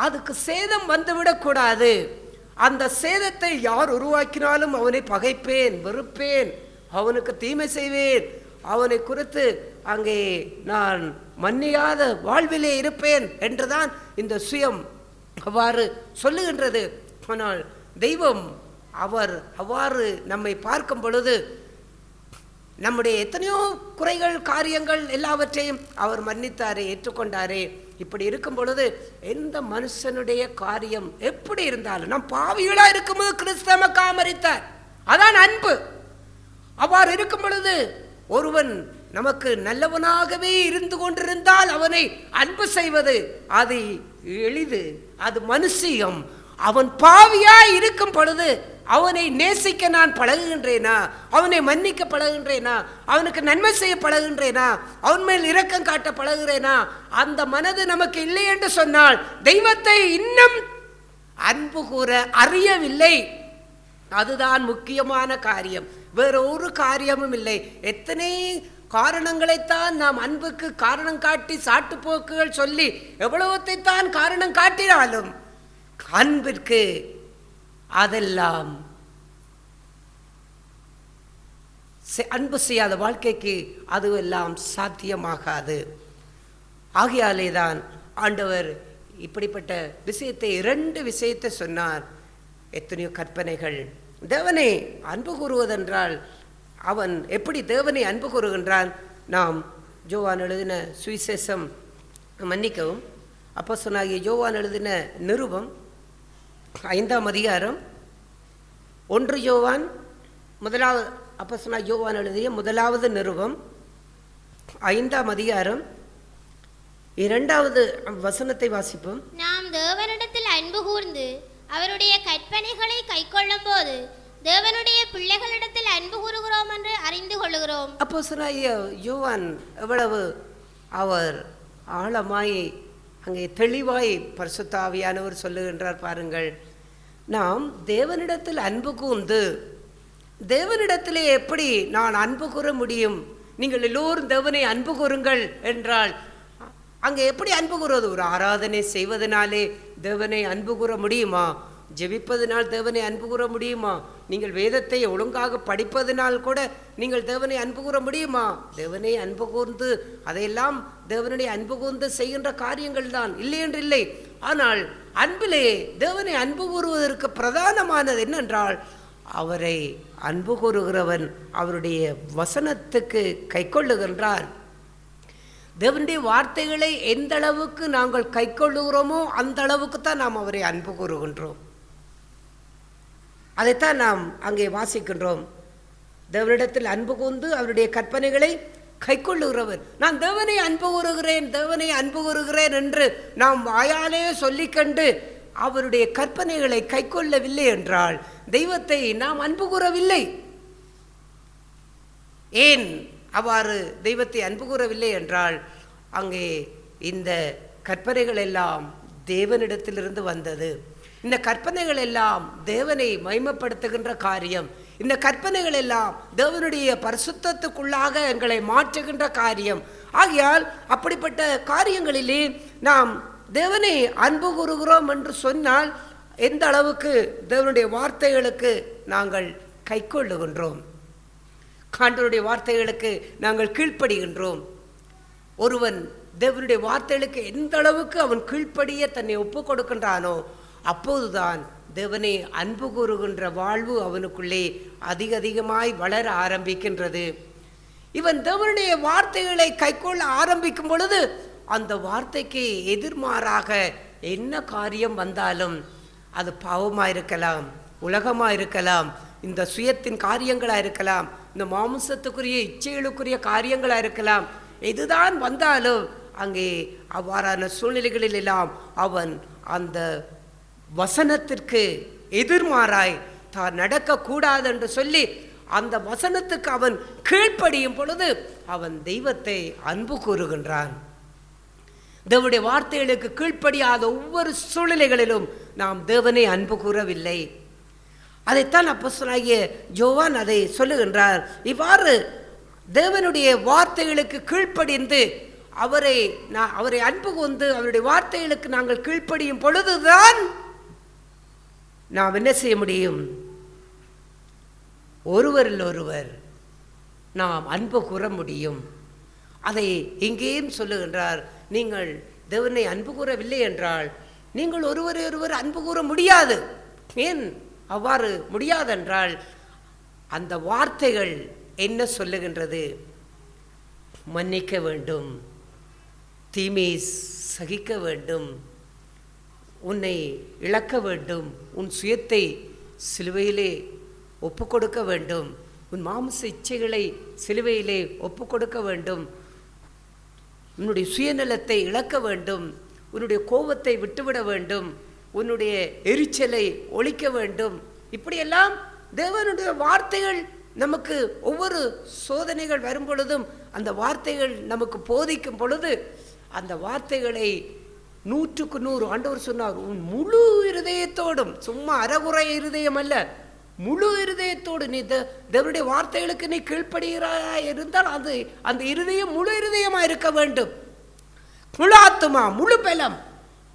அதுக்கு சேதம் வந்துவிடக்கூடாது. அந்த சேதத்தை யார் உருவாக்கினாலும் அவனை பகைப்பேன், வெறுப்பேன், அவனுக்கு தீமை செய்வேன், அவனை குறித்து அங்கே நான் மன்னியாத வாழ்விலே இருப்பேன் என்றுதான் இந்த சுயம் அவ்வாறு சொல்லுகின்றது. ஆனால் தெய்வம் அவர் அவ்வாறு நம்மை பார்க்கும் பொழுது நம்முடைய எத்தனையோ குறைகள் காரியங்கள் எல்லாவற்றையும் அவர் மன்னித்தாரே, ஏற்றுக்கொண்டாரே. இப்படி இருக்கும் பொழுது எந்த மனுஷனுடைய காரியம் எப்படி இருந்தாலும், நம் பாவிகளா இருக்கும்போது கிறிஸ்து நமக்காக மரித்தார், அதான் அன்பு. அவ்வாறு இருக்கும் பொழுது ஒருவன் நமக்கு நல்லவனாகவே இருந்து கொண்டிருந்தால் அவனை அன்பு செய்வது அது எளிது, அது மனுஷியம். அவன் பாவியாய் இருக்கும் பொழுது அவனை நேசிக்க நான் பழகுகின்றேனா? அவனை மன்னிக்க பழகுகின்றேனா? அவனுக்கு நன்மை செய்ய பழகுகின்றேனா? அவன் மேல் இரக்கம் காட்ட பழகுகிறேனா? அந்த மனது நமக்கு இல்லை என்று சொன்னால் தெய்வத்தை இன்னும் அன்பு கூற அறியவில்லை. அதுதான் முக்கியமான காரியம், வேற ஒரு காரியமும் இல்லை. எத்தனை காரணங்களைத்தான் நாம் அன்புக்கு காரணம் காட்டி சாட்டுப்போக்குகள் சொல்லி எவ்வளவத்தை தான் காரணம் காட்டினாலும் அன்பிற்கு அதெல்லாம் அன்பு செய்யாத வாழ்க்கைக்கு அதுவெல்லாம் சாத்தியமாகாது. ஆகையாலே தான் ஆண்டவர் இப்படிப்பட்ட விஷயத்தை, 2 விஷயத்தை சொன்னார். எத்தனையோ கற்பனைகள். தேவனை அன்பு கூறுவதென்றால் அவன் எப்படி தேவனை அன்பு கூறுகின்றான்? நாம் யோவான் எழுதின சுவிசேஷம், மன்னிக்கவும், அப்போஸ்தலனாகிய யோவான் எழுதின நிருபம் 5ஆம் அதிகாரம், 1 யோவான் முதலாவது, அப்போஸ்தலனாகிய யோவான் எழுதிய முதலாவது நிருபம் 5ஆம் அதிகாரம் 2வது வசனத்தை வாசிப்போம். நாம் தேவனிடத்தில் அன்பு கூர்ந்து அவருடைய கற்பனைகளை கைக்கொள்ளும் போது தேவனுடைய பிள்ளைகளிடத்தில் அன்பு கூறுகிறோம் என்று அறிந்து கொள்ளுகிறோம். அப்போஸ்தலனாகிய யோவான் எவ்வளவு அவர் ஆழமாய் அங்கே தெளிவாய் பரிசுத்த ஆவியானவர் சொல்லுகின்றார் பாருங்கள். நாம் தேவனிடத்தில் அன்பு கூர்ந்து, தேவனிடத்திலே எப்படி நான் அன்பு கூற முடியும்? நீங்கள் எல்லோரும் தேவனை அன்பு கூறுங்கள் என்றால் அங்கே எப்படி அன்பு கூறுவது? ஒரு ஆராதனை செய்வதனாலே தேவனை அன்பு கூற முடியுமா? ஜெபிப்பதனால் தேவனை அன்பு கூற முடியுமா? நீங்கள் வேதத்தை ஒழுங்காக படிப்பதனால் கூட நீங்கள் தேவனை அன்பு கூற முடியுமா? தேவனை அன்பு கூர்ந்து அதையெல்லாம் தேவனுடைய அன்பு கூர்ந்து செய்கின்ற காரியங்கள் தான், இல்லை என்று இல்லை. ஆனால் அன்பிலே தேவனை அன்பு கூறுவதற்கு பிரதானமானது என்னென்றால், அவரை அன்பு கூறுகிறவன் அவருடைய வசனத்துக்கு கைக்கொள்ளுகின்றான். தேவனுடைய வார்த்தைகளை எந்த அளவுக்கு நாங்கள் கைக்கொள்ளுகிறோமோ அந்த அளவுக்கு தான் நாம் அவரை அன்பு கூறுகின்றோம். அதைத்தான் நாம் அங்கே வாசிக்கின்றோம். தேவனிடத்தில் அன்பு கூர்ந்து அவருடைய கற்பனைகளை கைக்கொள்ளுகிறவர். நான் தேவனை அன்பு கூறுகிறேன், தேவனை அன்பு கூறுகிறேன் என்று நாம் வாயாலே சொல்லிக்கண்டு அவருடைய கற்பனைகளை கைக்கொள்ளவில்லை என்றால் தெய்வத்தை நாம் அன்பு கூறவில்லை. ஏன்? அவ்வாறு தெய்வத்தை அன்பு கூறவில்லை என்றால் அங்கே இந்த கற்பனைகள் எல்லாம் தேவனிடத்திலிருந்து வந்தது. இந்த கற்பனைகள் எல்லாம் தேவனை மகிமைப்படுத்துகின்ற காரியம். இந்த கற்பனைகள் எல்லாம் தேவனுடைய பரிசுத்தத்துக்குள்ளாக எங்களை மாற்றுகின்ற காரியம். ஆகையால் அப்படிப்பட்ட காரியங்களிலே நாம் தேவனை அன்பு கூறுகிறோம் என்று சொன்னால் எந்த அளவுக்கு தேவனுடைய வார்த்தைகளுக்கு நாங்கள் கைக்கொள்ளுகின்றோம், ஆண்டவருடைய வார்த்தைகளுக்கு நாங்கள் கீழ்ப்படுகின்றோம். ஒருவன் தேவனுடைய வார்த்தைகளுக்கு எந்த அளவுக்கு அவன் கீழ்ப்படிய தன்னை ஒப்பு கொடுக்கின்றானோ அப்போதுதான் தேவனை அன்பு கூறுகின்ற வாழ்வு அவனுக்குள்ளே அதிகமாய் வளர ஆரம்பிக்கின்றது. இவன் தேவனுடைய வார்த்தைகளை கைக்கொள்ள ஆரம்பிக்கும் பொழுது அந்த வார்த்தைக்கு எதிர்மாறாக என்ன காரியம் வந்தாலும், அது பாவமாக இருக்கலாம், உலகமாக இருக்கலாம், இந்த சுயத்தின் காரியங்களாக இருக்கலாம், இந்த மாம்சத்துக்குரிய இச்சைகளுக்குரிய காரியங்களாக இருக்கலாம், எதுதான் வந்தாலும் அங்கே அவ்வாறான சூழ்நிலைகளில் எல்லாம் அவன் அந்த வசனத்திற்கு எதிர்மாறாய் தான் நடக்கக்கூடாது என்று சொல்லி அந்த வசனத்துக்கு அவன் கீழ்ப்படியும் பொழுது அவன் தெய்வத்தை அன்பு கூறுகின்றான். தேவனுடைய வார்த்தைகளுக்கு கீழ்ப்படியாத ஒவ்வொரு சூழ்நிலைகளிலும் நாம் தேவனை அன்பு கூறவில்லை. அதைத்தான் அப்போஸ்தலனாகிய யோவான் அதை சொல்லுகின்றார். இவ்வாறு தேவனுடைய வார்த்தைகளுக்கு கீழ்ப்படிந்து அவரை அன்பு கூர்ந்து அவருடைய வார்த்தைகளுக்கு நாங்கள் கீழ்ப்படியும் பொழுதுதான் நாம் என்ன செய்ய முடியும்? ஒருவரில் ஒருவர் நாம் அன்பு கூற முடியும். அதை இங்கேயும் சொல்லுகின்றார். நீங்கள் தேவனை அன்பு கூறவில்லை என்றால் நீங்கள் ஒருவரை ஒருவர் அன்பு கூற முடியாது. ஏன் அவ்வாறு முடியாதென்றால் அந்த வார்த்தைகள் என்ன சொல்லுகின்றது? மன்னிக்க வேண்டும், தீமையை சகிக்க வேண்டும், உன்னை இழக்க வேண்டும், உன் சுயத்தை சிலுவையிலே ஒப்பு கொடுக்க வேண்டும், உன் மாம்ச இச்சைகளை சிலுவையிலே ஒப்பு கொடுக்க வேண்டும், உன்னுடைய சுயநலத்தை இழக்க வேண்டும், உன்னுடைய கோபத்தை விட்டுவிட வேண்டும், உன்னுடைய எரிச்சலை ஒழிக்க வேண்டும். இப்படியெல்லாம் தேவனுடைய வார்த்தைகள் நமக்கு ஒவ்வொரு சோதனைகள் வரும் பொழுதும் அந்த வார்த்தைகள் நமக்கு போதிக்கும் பொழுது அந்த வார்த்தைகளை 100க்கு 100 ஆண்டவர் சொன்னார், உன் முழு இருதயத்தோடும், சும்மா அறகுறை இருதயம் அல்ல, முழு இருதயத்தோடு நீ தேவனுடைய வார்த்தைகளுக்கு நீ கீழ்ப்படுகிறாய் இருந்தால் அது அந்த இருதயம் முழு இருதயமாக இருக்க வேண்டும். முழு ஆத்துமா, முழு பலம்,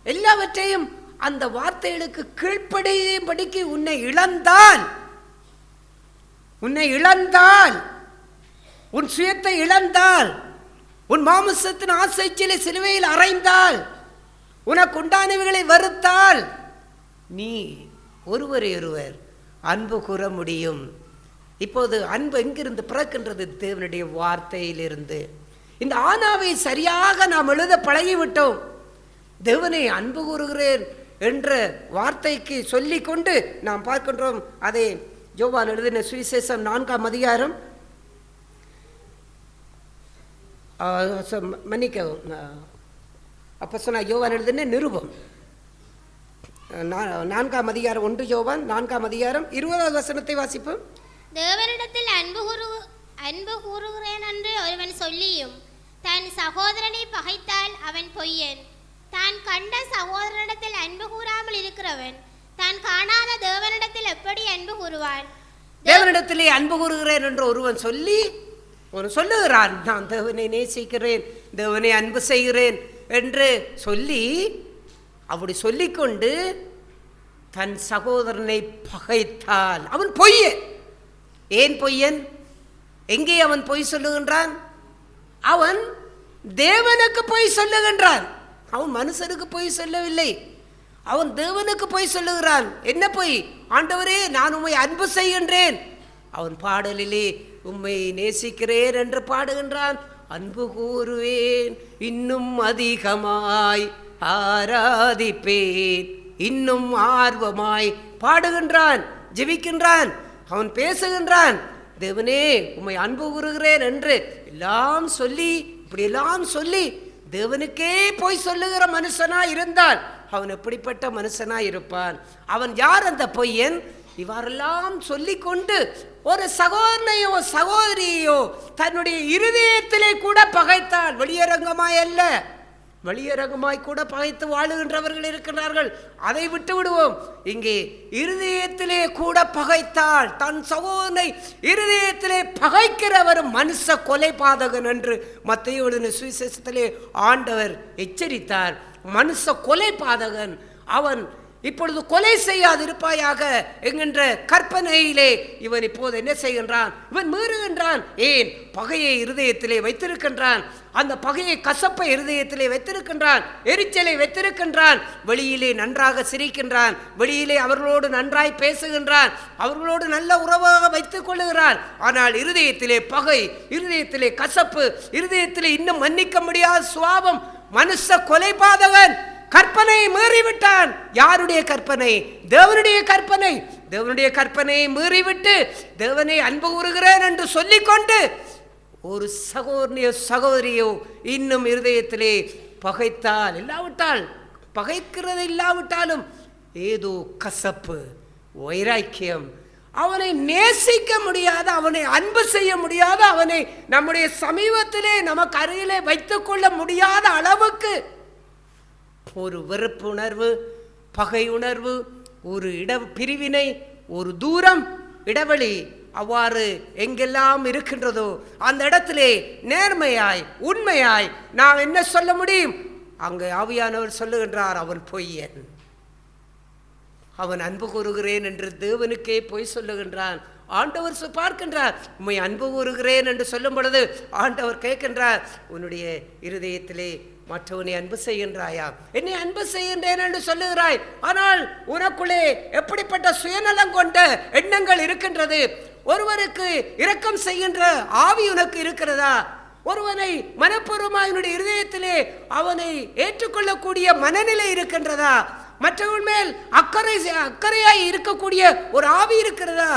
எல்லாவற்றையும் அந்த வார்த்தைகளுக்கு கீழ்ப்படியும்படிக்கு உன்னை இழந்தால், உன் சுயத்தை இழந்தால், உன் மாமிசத்தின் ஆசைச்சிலை சிலுவையில் அறைந்தால், உனக்கு உண்டானவைகளை வெறுத்தால் நீ ஒருவரை ஒருவர் அன்பு கூற முடியும். இப்போது அன்பு எங்கிருந்து பிறக்கின்றது? தேவனுடைய வார்த்தையிலிருந்து. இந்த ஆனாவை சரியாக நாம் எழுத பழகிவிட்டோம். தேவனை அன்பு கூறுகிறேன் என்ற வார்த்தைக்கு சொல்லி கொண்டு நாம் பார்க்கின்றோம். அதை யோவான் எழுதின சுவிசேஷம் 4ஆம் அதிகாரம், மன்னிக்கவும், அப்போ சொன்ன யோவான் எழுதின நிருபம் 4ஆம் அதிகாரம், 1 யோவான் 4ஆம் அதிகாரம் 20வது வசனத்தை வாசிப்போம். தேவனிடத்தில் அன்பு கூறுகிறேன் என்று ஒருவன் சொல்லியும் தன் சகோதரனை பகைத்தால் அவன் பொய்யன். தான் கண்ட சகோதரனிடத்தில் அன்பு கூறாமல் இருக்கிறவன் தான் காணாத தேவனிடத்தில் எப்படி அன்பு கூறுவான்? தேவனிடத்திலே அன்பு கூறுகிறேன் என்று ஒருவன் சொல்லுகிறான், நான் தேவனை நேசிக்கிறேன், தேவனை அன்பு செய்கிறேன் என்று சொல்லி, அப்படி சொல்லிக்கொண்டு தன் சகோதரனை பகைத்தால் அவன் பொய்யன். ஏன் பொய்யன்? எங்கே அவன் பொய் சொல்லுகின்றான்? அவன் தேவனுக்கு பொய் சொல்லுகின்றான். அவன் மனுஷனுக்கு பொய் சொல்லவில்லை, அவன் தேவனுக்கு பொய் சொல்லுகிறான். என்ன பொய்? ஆண்டவரே, நான் உம்மை அன்பு செய்கின்றேன். அவன் பாடலிலே உம்மை நேசிக்கிறேன் என்று பாடுகின்றான். அன்பு கூறுவேன், இன்னும் அதிகமாய் ஆராதிப்பேன், இன்னும் ஆர்வமாய் பாடுகின்றான், ஜெபிக்கின்றான், அவன் பேசுகின்றான். தேவனே, உம்மை அன்பு கூறுகிறேன் என்று எல்லாம் சொல்லி, இப்படியெல்லாம் சொல்லி தேவனுக்கே போய் சொல்லுகிற மனுஷனா இருந்தால் அவன் எப்படிப்பட்ட மனுஷனா இருப்பான்? அவன் யார்? அந்த பொய்யன். இவ்வாறெல்லாம் சொல்லிக்கொண்டு ஒரு சகோதரனையோ சகோதரியோ தன்னுடைய இருதயத்திலே கூட பகைத்தால், வெளியரங்கமாய் அல்ல, வெளியரங்கமாய் கூட பகைத்து வாழுகின்றவர்கள் இருக்கிறார்கள், அதை விட்டு விடுவோம். இங்கே இருதயத்திலே கூட பகைத்தால், தன் சகோதரனை இருதயத்திலே பகைக்கிறவர் மனுஷ கொலைபாதகன் என்று மத்தேயு எழுதின சுவிசேஷத்திலே ஆண்டவர் எச்சரித்தார். மனுஷ கொலைபாதகன் அவன். இப்பொழுது கொலை செய்யாதிருப்பாயாக என்கின்ற கற்பனையிலே இவன் இப்போது என்ன செய்கின்றான்? இவன் மீறுகின்றான். ஏன்? பகையை இருதயத்திலே வைத்திருக்கின்றான். அந்த பகையை, கசப்பை இருதயத்திலே வைத்திருக்கின்றான், எரிச்சலை வைத்திருக்கின்றான். வெளியிலே நன்றாக சிரிக்கின்றான், வெளியிலே அவர்களோடு நன்றாய் பேசுகின்றான், அவர்களோடு நல்ல உறவாக வைத்துக் கொள்ளுகிறான். ஆனால் இருதயத்திலே பகை, இருதயத்திலே கசப்பு, இருதயத்திலே இன்னும் மன்னிக்க முடியாத சுவாபம். மனுஷ கொலைபாதகன் கற்பனையை மீறிவிட்டான். யாருடைய கற்பனை? தேவனுடைய கற்பனை. தேவனுடைய கற்பனையை மீறிவிட்டு தேவனை அன்பு கூறுகிறேன் என்று சொல்லிக்கொண்டு ஒரு சகோதரியோ சகோதரியோ இன்னும் இருதயத்திலே பகைத்தால், இல்லாவிட்டால் பகைக்கிறது இல்லாவிட்டாலும் ஏதோ கசப்பு, வைராக்கியம், அவனை நேசிக்க முடியாத, அவனை அன்பு செய்ய முடியாத, அவனை நம்முடைய சமீபத்திலே நமக்கு அருகிலே வைத்துக் கொள்ள முடியாத அளவுக்கு ஒரு வெறுப்பு உணர்வு, பகை உணர்வு, ஒரு பிரிவினை, ஒரு தூரம், இடைவெளி அவ்வாறு எங்கெல்லாம் இருக்கின்றதோ அந்த இடத்திலே நேர்மையாய் உண்மையாய் நாம் என்ன சொல்ல முடியும்? அங்கே ஆவியானவர் சொல்லுகின்றார், அவன் பொய்யன், அவன் அன்பு கூறுகிறேன் என்று தேவனுக்கே பொய் சொல்லுகின்றான். ஆண்டவர் பார்க்கின்றார். உம்மை அன்பு கூறுகிறேன் என்று சொல்லும் பொழுது ஆண்டவர் கேட்கின்றார், உன்னுடைய இருதயத்திலே மற்றவனை அன்பு செய்கின்றாயா? என்னை அன்பு செய்கின்றேன் என்று சொல்லுகிறாய், ஆனால் உனக்குள்ளே எப்படிப்பட்ட சுயநலம் கொண்ட எண்ணங்கள் இருக்கின்றது? ஒருவருக்கு இரக்கம் செய்கின்ற ஆவி உனக்கு இருக்கிறதா? ஒருவனை மனப்பூர்வமாய் உன்னுடைய இருதயத்திலே அவனை ஏற்றுக்கொள்ளக்கூடிய மனநிலை இருக்கின்றதா? மற்றவன் மேல் அக்கறையாய் இருக்கக்கூடிய ஒரு ஆவி இருக்கிறதா?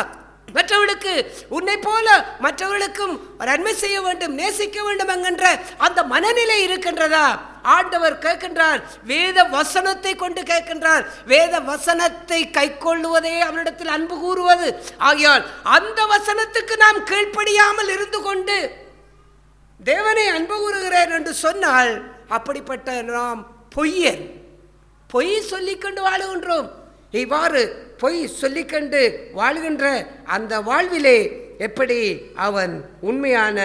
மற்றவர்களுக்கு உன்னை போல மற்றவர்களுக்கும் நன்மை செய்ய வேண்டும், நேசிக்க வேண்டும் என்கின்ற அந்த மனநிலை இருக்கின்றதா? ஆண்டவர் கேட்கின்றார், வேத வசனத்தை கொண்டு கேட்கின்றார். வேத வசனத்தை கை கொள்ளுவதே அவனிடத்தில் அன்பு கூறுவது. ஆகையால் அந்த வசனத்துக்கு நாம் கீழ்ப்படியாமல் இருந்து கொண்டு தேவனை அன்பு கூறுகிறேன் என்று சொன்னால் அப்படிப்பட்ட நாம் பொய்யன், பொய் சொல்லிக்கொண்டு வாழுகின்றோம். இவ்வாறு பொய் சொல்லிக்கொண்டு வாழ்கின்ற அந்த வாழ்விலே எப்படி அவன் உண்மையான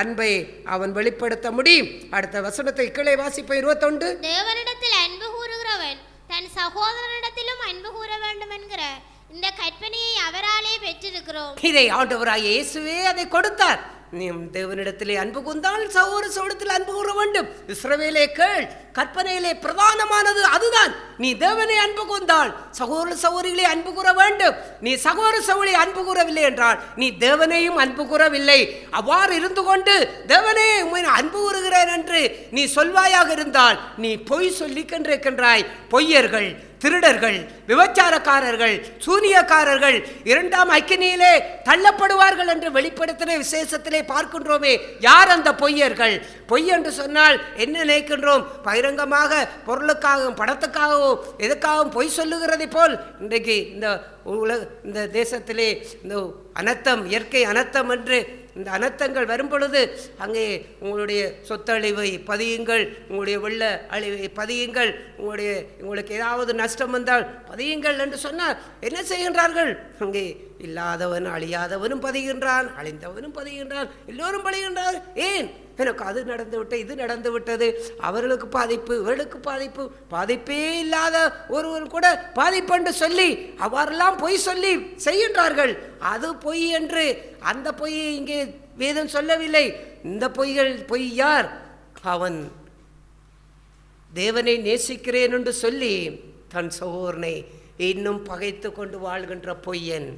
அன்பை அவன் வெளிப்படுத்த முடியும்? அடுத்த வசனத்தை கீழே வாசிப்போம். 21. தேவனிடத்தில் அன்பு கூறுகிறவன் தன் சகோதரனிடத்திலும் அன்பு கூற வேண்டும் என்கிற இந்த கற்பனையை அவராலே பெற்றிருக்கிறோம். இதை ஆண்டவராகிய இயேசுவே அதை கொடுத்தார். நீ தேவனிடத்திலே அன்பு கூர்ந்தால் சகோதர சகோதரத்தில் அன்பு கூற வேண்டும். இஸ்ரவேலே கேள், கற்பனையிலே பிரதானமானது அதுதான். நீ தேவனை அன்பு கூர்ந்தால் சகோதர சகோதரிகளை அன்பு கூற வேண்டும். நீ சகோதர சகோதரி அன்பு கூறவில்லை என்றால் நீ தேவனையும் அன்பு கூறவில்லை. அவ்வாறு இருந்து கொண்டு தேவனே உம்மை அன்பு கூறுகிறேன் என்று நீ சொல்வாயாக இருந்தால் நீ பொய் சொல்லிக் கொண்டிருக்கின்றாய். பொய்யர்கள், திருடர்கள், விபச்சாரக்காரர்கள், சூனியக்காரர்கள் இரண்டாம் அக்கினியிலே தள்ளப்படுவார்கள் என்று வெளிப்படுத்தின விசேஷத்திலே பார்க்கின்றோமே. யார் அந்த பொய்யர்கள்? பொய் என்று சொன்னால் என்ன நினைக்கின்றோம்? பகிரங்கமாக பொருளுக்காகவும் படத்துக்காகவும் எதுக்காகவும் பொய் சொல்லுகிறதை போல் இன்றைக்கு இந்த தேசத்திலே இந்த அனர்த்தம், இயற்கை அனர்த்தம் என்று இந்த அனர்த்தங்கள் வரும் பொழுது அங்கே உங்களுடைய சொத்தழிவை பதியுங்கள், உங்களுடைய வெள்ள அழிவை பதியுங்கள், உங்களுக்கு ஏதாவது நஷ்டம் வந்தால் பதியுங்கள் என்று சொன்னால் என்ன செய்கின்றார்கள்? அங்கே இல்லாதவன் அழியாதவனும் பதிகின்றான், அழிந்தவனும் பதிகின்றான், எல்லோரும் பதிகின்றார். ஏன்? எனக்கு அது நடந்து விட்டது, இது நடந்து விட்டது, அவர்களுக்கு பாதிப்பு, இவர்களுக்கு பாதிப்பு, பாதிப்பே இல்லாத ஒருவன் கூட பாதிப்பு என்று சொல்லி அவ்வாறெல்லாம் பொய் சொல்லி செய்கின்றார்கள். அது பொய் என்று அந்த பொய்யை இங்கே வேதம் சொல்லவில்லை. இந்த பொய் யார்? அவன் தேவனை நேசிக்கிறேன் என்று சொல்லி தன் சகோதரனை இன்னும் பகைத்து கொண்டு வாழ்கின்ற பொய்யன்.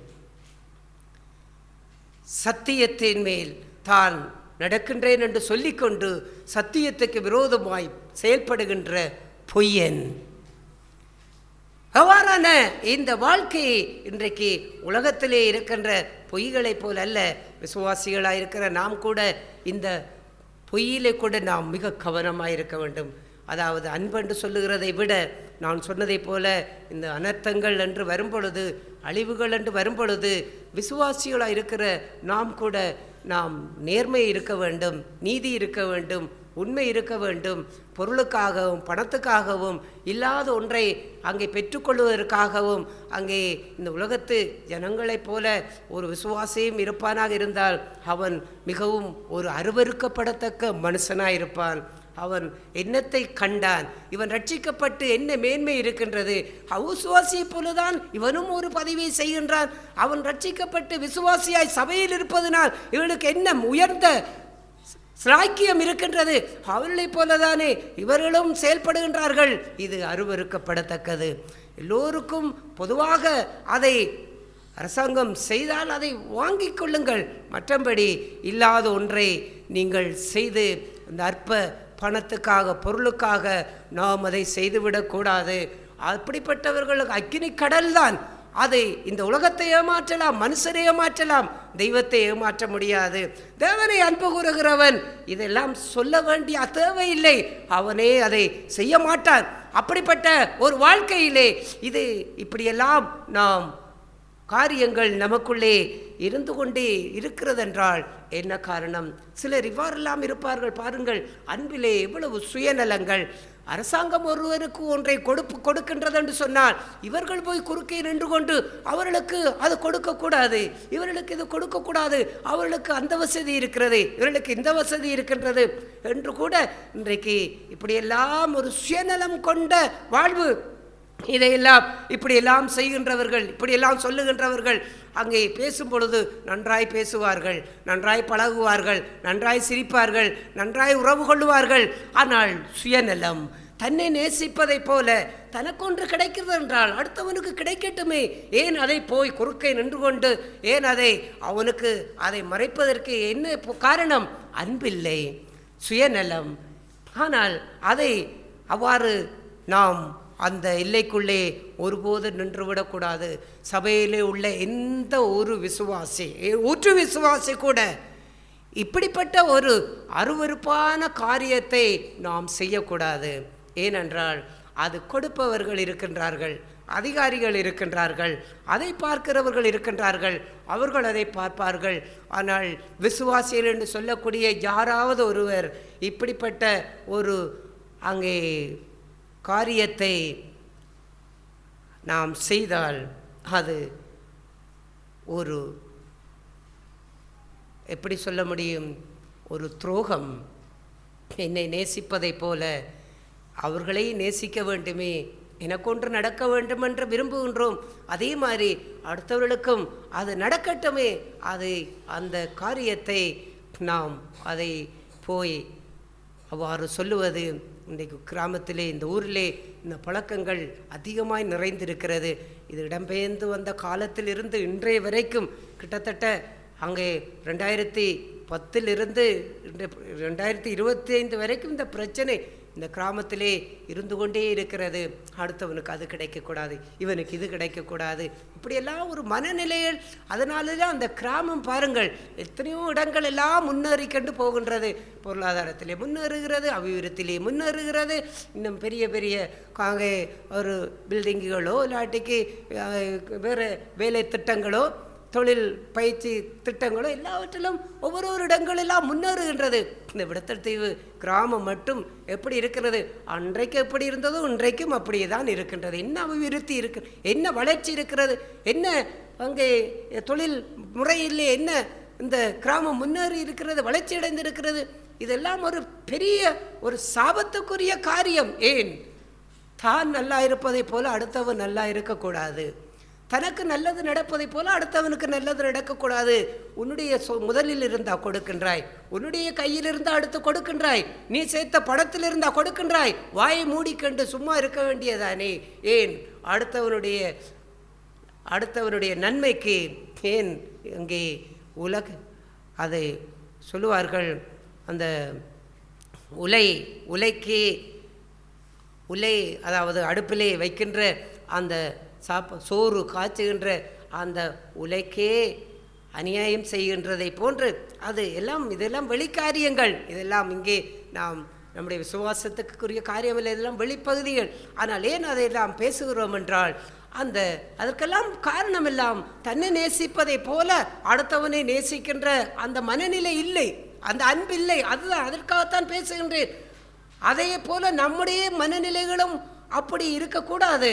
சத்தியத்தின் மேல் தான் நடக்கின்றேன் என்று சொல்லிக்கொண்டு சத்தியத்துக்கு விரோதமாய் செயல்படுகின்ற பொய்யன். அவ்வாறான இந்த வாழ்க்கையை இன்றைக்கு உலகத்திலே இருக்கின்ற பொய்களைப் போல் அல்ல, விசுவாசிகளாக இருக்கிற நாம் கூட இந்த பொய்யிலே கூட நாம் மிக கவனமாக இருக்க வேண்டும். அதாவது அன்பென்று சொல்லுகிறதை விட நான் சொன்னதை போல இந்த அனர்த்தங்கள் என்று வரும்பொழுது அழிவுகள் என்று வரும்பொழுது விசுவாசிகளாக இருக்கிற நாம் கூட நாம் நேர்மை இருக்க வேண்டும், நீதி இருக்க வேண்டும், உண்மை இருக்க வேண்டும். பொருளுக்காகவும் பணத்துக்காகவும் இல்லாத ஒன்றை அங்கே பெற்றுக்கொள்வதற்காகவும் அங்கே இந்த உலகத்து ஜனங்களைப் போல ஒரு விசுவாசியும் இருப்பானாக இருந்தால் அவன் மிகவும் ஒரு அருவருக்கப்படத்தக்க மனுஷனாக இருப்பான். அவன் என்னத்தை கண்டான், இவன் ரட்சிக்கப்பட்டு என்ன மேன்மை இருக்கின்றது, அவிசுவாசியை போலதான் இவனும் ஒரு பதவியை செய்கின்றான். அவன் ரட்சிக்கப்பட்டு விசுவாசியாய் சபையில் இருப்பதனால் இவனுக்கு என்ன உயர்ந்த சிலாக்கியம் இருக்கின்றது, அவர்களைப் போலதானே இவர்களும் செயல்படுகின்றார்கள். இது அருவருக்கப்படத்தக்கது. எல்லோருக்கும் பொதுவாக அதை அரசாங்கம் செய்தால் அதை வாங்கிக் கொள்ளுங்கள். மற்றபடி இல்லாத ஒன்றை நீங்கள் செய்து இந்த அற்ப பணத்துக்காக பொருளுக்காக நாம் அதை செய்துவிடக்கூடாது. அப்படிப்பட்டவர்களுக்கு அக்கினி கடல் தான். அதை இந்த உலகத்தை ஏமாற்றலாம், மனுஷரை ஏமாற்றலாம், தெய்வத்தை ஏமாற்ற முடியாது. தேவனை அன்பு கூறுகிறவன் இதெல்லாம் சொல்ல வேண்டிய தேவையில்லை, அவனே அதை செய்ய மாட்டான். அப்படிப்பட்ட ஒரு வாழ்க்கையிலே இது இப்படியெல்லாம் நாம் காரியங்கள் நமக்குள்ளே இருந்து கொண்டே இருக்கிறதென்றால் என்ன காரணம்? சிலர் இவ்வாறெல்லாம் இருப்பார்கள். பாருங்கள், அன்பிலே எவ்வளவு சுயநலங்கள். அரசாங்கம் ஒருவருக்கு ஒன்றை கொடுக்கின்றது என்று சொன்னால் இவர்கள் போய் குறுக்கே நின்று கொண்டு அவர்களுக்கு அது கொடுக்கக்கூடாது, இவர்களுக்கு இது கொடுக்கக்கூடாது, அவர்களுக்கு அந்த வசதி இருக்கிறது, இவர்களுக்கு இந்த வசதி இருக்கின்றது என்று கூட இன்றைக்கு இப்படியெல்லாம் ஒரு சுயநலம் கொண்ட வாழ்வு. இதையெல்லாம் இப்படியெல்லாம் செய்கின்றவர்கள், இப்படியெல்லாம் சொல்லுகின்றவர்கள் அங்கே பேசும் பொழுது நன்றாய் பேசுவார்கள், நன்றாய் பழகுவார்கள், நன்றாய் சிரிப்பார்கள், நன்றாய் உறவு கொள்ளுவார்கள். ஆனால் சுயநலம், தன்னை நேசிப்பதை போல தனக்கொன்று கிடைக்கிறது என்றால் அடுத்தவனுக்கு கிடைக்கட்டுமே, ஏன் அதை போய் குறுக்கை நின்று கொண்டு ஏன் அதை அவனுக்கு அதை மறைப்பதற்கு என்ன காரணம்? அன்பில்லை, சுயநலம். ஆனால் அதை அவ்வாறு நாம் அந்த எல்லைக்குள்ளே ஒருபோது நின்றுவிடக்கூடாது. சபையிலே உள்ள எந்த ஒரு விசுவாசி, ஊற்று விசுவாசி கூட இப்படிப்பட்ட ஒரு அருவருப்பான காரியத்தை நாம் செய்யக்கூடாது. ஏனென்றால் அது கொடுப்பவர்கள் இருக்கின்றார்கள், அதிகாரிகள் இருக்கின்றார்கள், அதை பார்க்கிறவர்கள் இருக்கின்றார்கள், அவர்கள் அதை பார்ப்பார்கள். ஆனால் விசுவாசிகள் என்று சொல்லக்கூடிய யாராவது ஒருவர் இப்படிப்பட்ட ஒரு அங்கே காரியத்தை நாம் செய்தால் அது ஒரு எப்படி சொல்ல முடியும், ஒரு துரோகம். என்னை நேசிப்பதை போல அவர்களை நேசிக்க வேண்டுமே, எனக்கொன்று நடக்க வேண்டும் என்று விரும்புகின்றோம், அதே மாதிரி அடுத்தவர்களுக்கும் அது நடக்கட்டுமே. அது அந்த காரியத்தை நாம் அதை போய் அவ்வாறு சொல்லுவது இன்றைக்கு கிராமத்திலே, இந்த ஊரிலே இந்த பழக்கங்கள் அதிகமாய் நிறைந்திருக்கிறது. இது இடம்பெயர்ந்து வந்த காலத்திலிருந்து இன்றைய வரைக்கும் கிட்டத்தட்ட அங்கே 2010 2025 வரைக்கும் இந்த பிரச்சனை இந்த கிராமத்திலே இருந்து கொண்டே இருக்கிறது. அடுத்தவனுக்கு அது கிடைக்கக்கூடாது, இவனுக்கு இது கிடைக்கக்கூடாது, இப்படியெல்லாம் ஒரு மனநிலையில். அதனால தான் அந்த கிராமம் பாருங்கள் எத்தனையோ இடங்கள் எல்லாம் முன்னேறி கண்டு போகின்றது. பொருளாதாரத்திலே முன்னேறுகிறது, அபிவிருத்திலே முன்னேறுகிறது. இன்னும் பெரிய பெரிய ஒரு பில்டிங்குகளோ இல்லாட்டிக்கு வேறு வேலை திட்டங்களோ தொழில் பயிற்சி திட்டங்களோ எல்லாவற்றிலும் ஒவ்வொரு இடங்களெல்லாம் முன்னேறுகின்றது. இந்த விடத்தல் தீவு கிராமம் மட்டும் எப்படி இருக்கிறது? அன்றைக்கு எப்படி இருந்ததோ இன்றைக்கும் அப்படியே தான் இருக்கின்றது. என்ன அபிவிருத்தி இருக்கு, என்ன வளர்ச்சி இருக்கிறது, என்ன அங்கே தொழில் முறையிலே என்ன இந்த கிராமம் முன்னேறி இருக்கிறது, வளர்ச்சி அடைந்திருக்கிறது. இதெல்லாம் ஒரு பெரிய ஒரு சாபத்துக்குரிய காரியம். ஏன்? தான் நல்லா இருப்பதை போல அடுத்தவன் நல்லா இருக்கக்கூடாது, தனக்கு நல்லது நடப்பதை போல அடுத்தவனுக்கு நல்லது நடக்கக்கூடாது. உன்னுடைய முதலில் இருந்தா கொடுக்கின்றாய், உன்னுடைய கையில் இருந்தால் அடுத்து கொடுக்கின்றாய், நீ சேர்த்த படத்தில் இருந்தா கொடுக்கின்றாய், வாயை மூடிக்கண்டு சும்மா இருக்க வேண்டியதானே? ஏன்? அடுத்தவனுடைய நன்மைக்கு. ஏன் இங்கே அதை சொல்லுவார்கள், அந்த உலை அதாவது அடுப்பிலே வைக்கின்ற அந்த சோறு காய்ச்சுகின்ற அந்த உலைக்கே அநியாயம் செய்கின்றதை போன்று அது எல்லாம் இதெல்லாம் வெளிக்காரியங்கள். இதெல்லாம் இங்கே நாம் நம்முடைய விசுவாசத்துக்குரிய காரியமில்லை, இதெல்லாம் வெளிப்பகுதிகள். ஆனால் ஏன் அதையெல்லாம் பேசுகிறோம் என்றால் அதற்கெல்லாம் காரணம் எல்லாம் தன்னை நேசிப்பதை போல அடுத்தவனை நேசிக்கின்ற அந்த மனநிலை இல்லை, அந்த அன்பு இல்லை. அதுதான், அதற்காகத்தான் பேசுகின்றேன். அதே போல நம்முடைய மனநிலைகளும் அப்படி இருக்கக்கூடாது.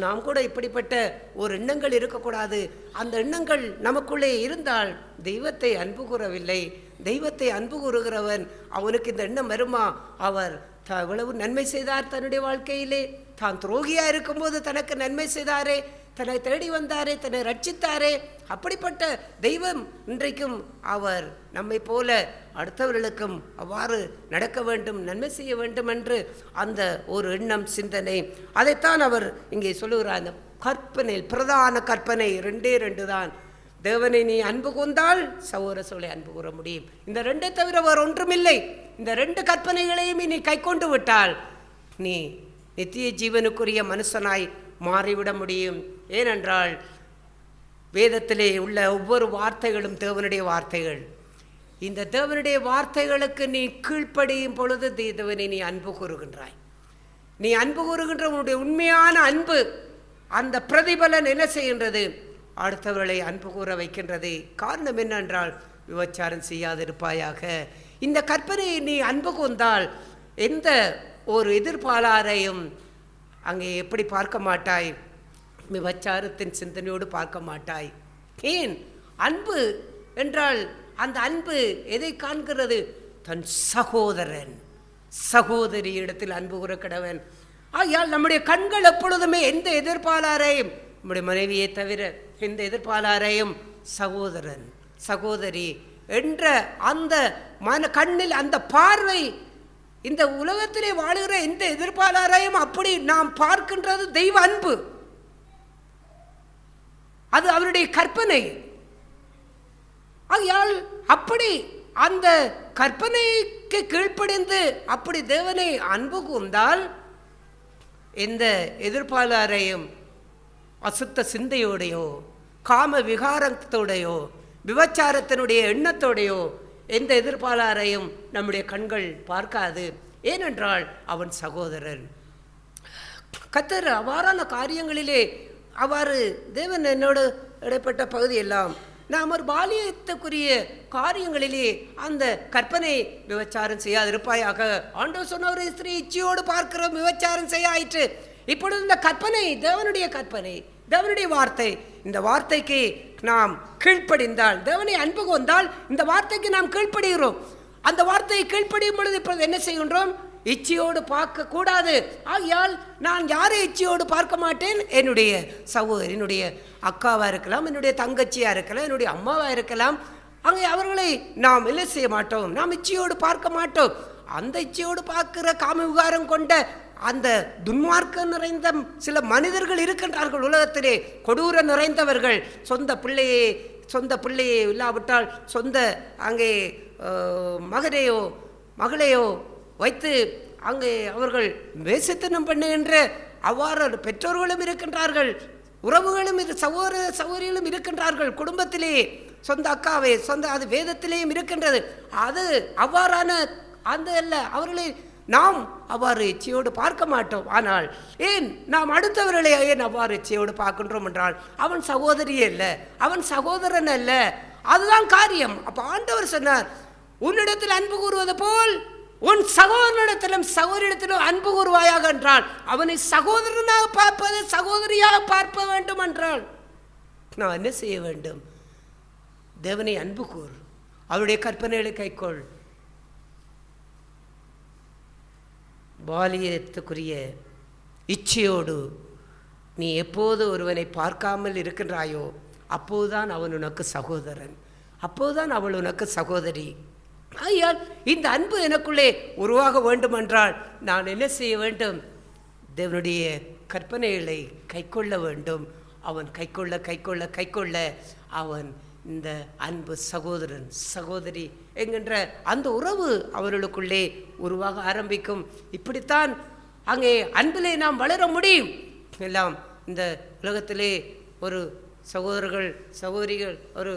நாம் கூட இப்படிப்பட்ட ஒரு எண்ணங்கள் இருக்கக்கூடாது. அந்த எண்ணங்கள் நமக்குள்ளே இருந்தால் தெய்வத்தை அன்பு கூறவில்லை. தெய்வத்தை அன்பு கூறுகிறவன் அவனுக்கு இந்த எண்ணம் வருமா? அவர் எவ்வளவு நன்மை செய்தார் தன்னுடைய வாழ்க்கையிலே. தான் துரோகியாக இருக்கும்போது தனக்கு நன்மை செய்தாரே, தன்னை தேடி வந்தாரே, தன்னை ரட்சித்தாரே. அப்படிப்பட்ட தெய்வம் இன்றைக்கும் அவர் நம்மை போல அடுத்தவர்களுக்கும் அவ்வாறு நடக்க வேண்டும், நன்மை செய்ய வேண்டும் என்று அந்த ஒரு எண்ணம், சிந்தனை, அதைத்தான் அவர் இங்கே சொல்லுகிறார். அந்த கற்பனையில் பிரதான கற்பனை 2 தான். தேவனை நீ அன்பு கூர்ந்தால் சகோதர சோலை அன்பு கூற முடியும். இந்த 2 தவிர வேறு ஒன்றுமில்லை. இந்த 2 கற்பனைகளையும் நீ கை கொண்டு விட்டால் நீ நித்திய ஜீவனுக்குரிய மனுஷனாய் மாறிவிட முடியும். ஏனென்றால் வேதத்திலே உள்ள ஒவ்வொரு வார்த்தைகளும் தேவனுடைய வார்த்தைகள். இந்த தேவனுடைய வார்த்தைகளுக்கு நீ கீழ்ப்படியும் பொழுது தேவனை நீ அன்பு கூறுகின்றாய். நீ அன்பு கூறுகின்ற உன்னுடைய உண்மையான அன்பு, அந்த பிரதிபலன் என்ன செய்கின்றது? அடுத்தவர்களை அன்பு கூற வைக்கின்றது. காரணம் என்னென்றால் விபச்சாரம் செய்யாதிருப்பாயாக. இந்த கற்பனையை நீ அன்பு கூர்ந்தால் எந்த ஒரு எதிர்ப்பாளரையும் அங்கே எப்படி பார்க்க மாட்டாய்? விபச்சாரத்தின் சிந்தனையோடு பார்க்க மாட்டாய். ஏன்? அன்பு என்றால் அந்த அன்பு எதை காண்கிறது? தன் சகோதரன் சகோதரி இடத்தில் அன்பு கூற கடவன். ஆகையால் நம்முடைய கண்கள் எப்பொழுதுமே எந்த எதிர்ப்பாளரையும், நம்முடைய மனைவியை தவிர எந்த எதிர்ப்பாளரையும் சகோதரன் சகோதரி என்ற அந்த கண்ணில் அந்த பார்வை, இந்த உலகத்திலே வாழுகிற எந்த எதிர்ப்பாளரையும் அப்படி நாம் பார்க்கின்றது தெய்வ அன்பு. அது அவருடைய கற்பனை. ஆகையால் அப்படி அந்த கற்பனைக்கு கீழ்ப்படிந்து அப்படி தேவனை அன்பு கூர்ந்தால் எந்த எதிர்ப்பாளரையும் அசுத்த சிந்தையோடையோ, காம விகாரத்தோடையோ, விபச்சாரத்தினுடைய எண்ணத்தோடையோ எந்த எதிர்ப்பாளரையும் நம்முடைய கண்கள் பார்க்காது. ஏனென்றால் அவன் சகோதரன். கர்த்தர் அவ்வாறான காரியங்களிலே அவ்வாறு தேவன் என்னோடு இடைப்பட்ட பகுதியெல்லாம் நாம் ஒரு பாலியத்துக்குரிய காரியங்களிலே அந்த கற்பனை, விபச்சாரம் செய்யாதிருப்பாயாக. ஆண்டவர் சொன்ன ஒரு ஸ்திரீ இச்சையோடு பார்க்கிறோம், விபச்சாரம் செய்யாயிற்று. இப்பொழுது இந்த கற்பனை தேவனுடைய கற்பனை, தேவனுடைய வார்த்தை. இந்த வார்த்தைக்கு நாம் கீழ்ப்படிந்தால், தேவனை அன்பு கொண்டால் இந்த வார்த்தைக்கு நாம் கீழ்ப்படுகிறோம். அந்த வார்த்தையை கீழ்ப்படியும் பொழுது இப்பொழுது என்ன செய்கின்றோம்? இச்சையோடு பார்க்க கூடாது. ஆகையால் நான் யாரை இச்சையோடு பார்க்க மாட்டேன்? என்னுடைய சகோதரி, என்னுடைய அக்காவாக இருக்கலாம், என்னுடைய தங்கச்சியாக இருக்கலாம், என்னுடைய அம்மாவாக இருக்கலாம். அங்கே அவர்களை நாம் இல்லை செய்ய மாட்டோம், நாம் இச்சையோடு பார்க்க மாட்டோம். அந்த இச்சையோடு பார்க்கிற காம விகாரம் கொண்ட அந்த துன்மார்க்கம் நிறைந்த சில மனிதர்கள் இருக்கின்றார்கள் உலகத்திலே, கொடூர நிறைந்தவர்கள். சொந்த பிள்ளையை இல்லாவிட்டால் சொந்த அங்கே மகனையோ மகளையோ வைத்து அங்கே அவர்கள் வேசித்தனம் பண்ணுகின்ற அவ்வாறு பெற்றோர்களும் இருக்கின்றார்கள், உறவுகளும் சகோதரிகளும் இருக்கின்றார்கள். குடும்பத்திலே சொந்த அக்காவை அது வேதத்திலேயும் இருக்கின்றது. அது அவ்வாறான அந்த அல்ல, அவர்களை நாம் அவ்வாறு இச்சையோடு பார்க்க மாட்டோம். ஆனால் ஏன் நாம் அடுத்தவர்களை ஏன் அவ்வாறு இச்சையோடு பார்க்கின்றோம் என்றால் அவன் சகோதரி அல்ல, அவன் சகோதரன் அல்ல. அதுதான் காரியம். அப்போ ஆண்டவர் சொன்னார், உன்னிடத்தில் அன்பு கூறுவது போல் உன் சகோதரனிடத்திலும் சகோதரிடத்திலும் அன்பு கூறுவாயாக என்றால் அவனை சகோதரனாக பார்ப்பது சகோதரியாக பார்க்க வேண்டும் என்றால் நான் என்ன செய்ய வேண்டும்? தேவனை அன்பு கூர், அவருடைய கற்பனைகளை கைக்கொள். பாலியத்துக்குரிய இச்சையோடு நீ எப்போது ஒருவனை பார்க்காமல் இருக்கின்றாயோ அப்போதுதான் அவன் உனக்கு சகோதரன், அப்போதுதான் அவள் உனக்கு சகோதரி. ஆகையால் இந்த அன்பு எனக்குள்ளே உருவாக வேண்டுமென்றால் நான் என்ன செய்ய வேண்டும்? தேவனுடைய கற்பனைகளை கைக்கொள்ள வேண்டும். அவன் கைக்கொள்ள அவன் இந்த அன்பு சகோதரன் சகோதரி என்கின்ற அந்த உறவு அவர்களுக்குள்ளே உருவாக ஆரம்பிக்கும். இப்படித்தான் அங்கே அன்பிலே நாம் வளர முடியும். எல்லாம் இந்த உலகத்திலே ஒரு சகோதரர்கள் சகோதரிகள் ஒரு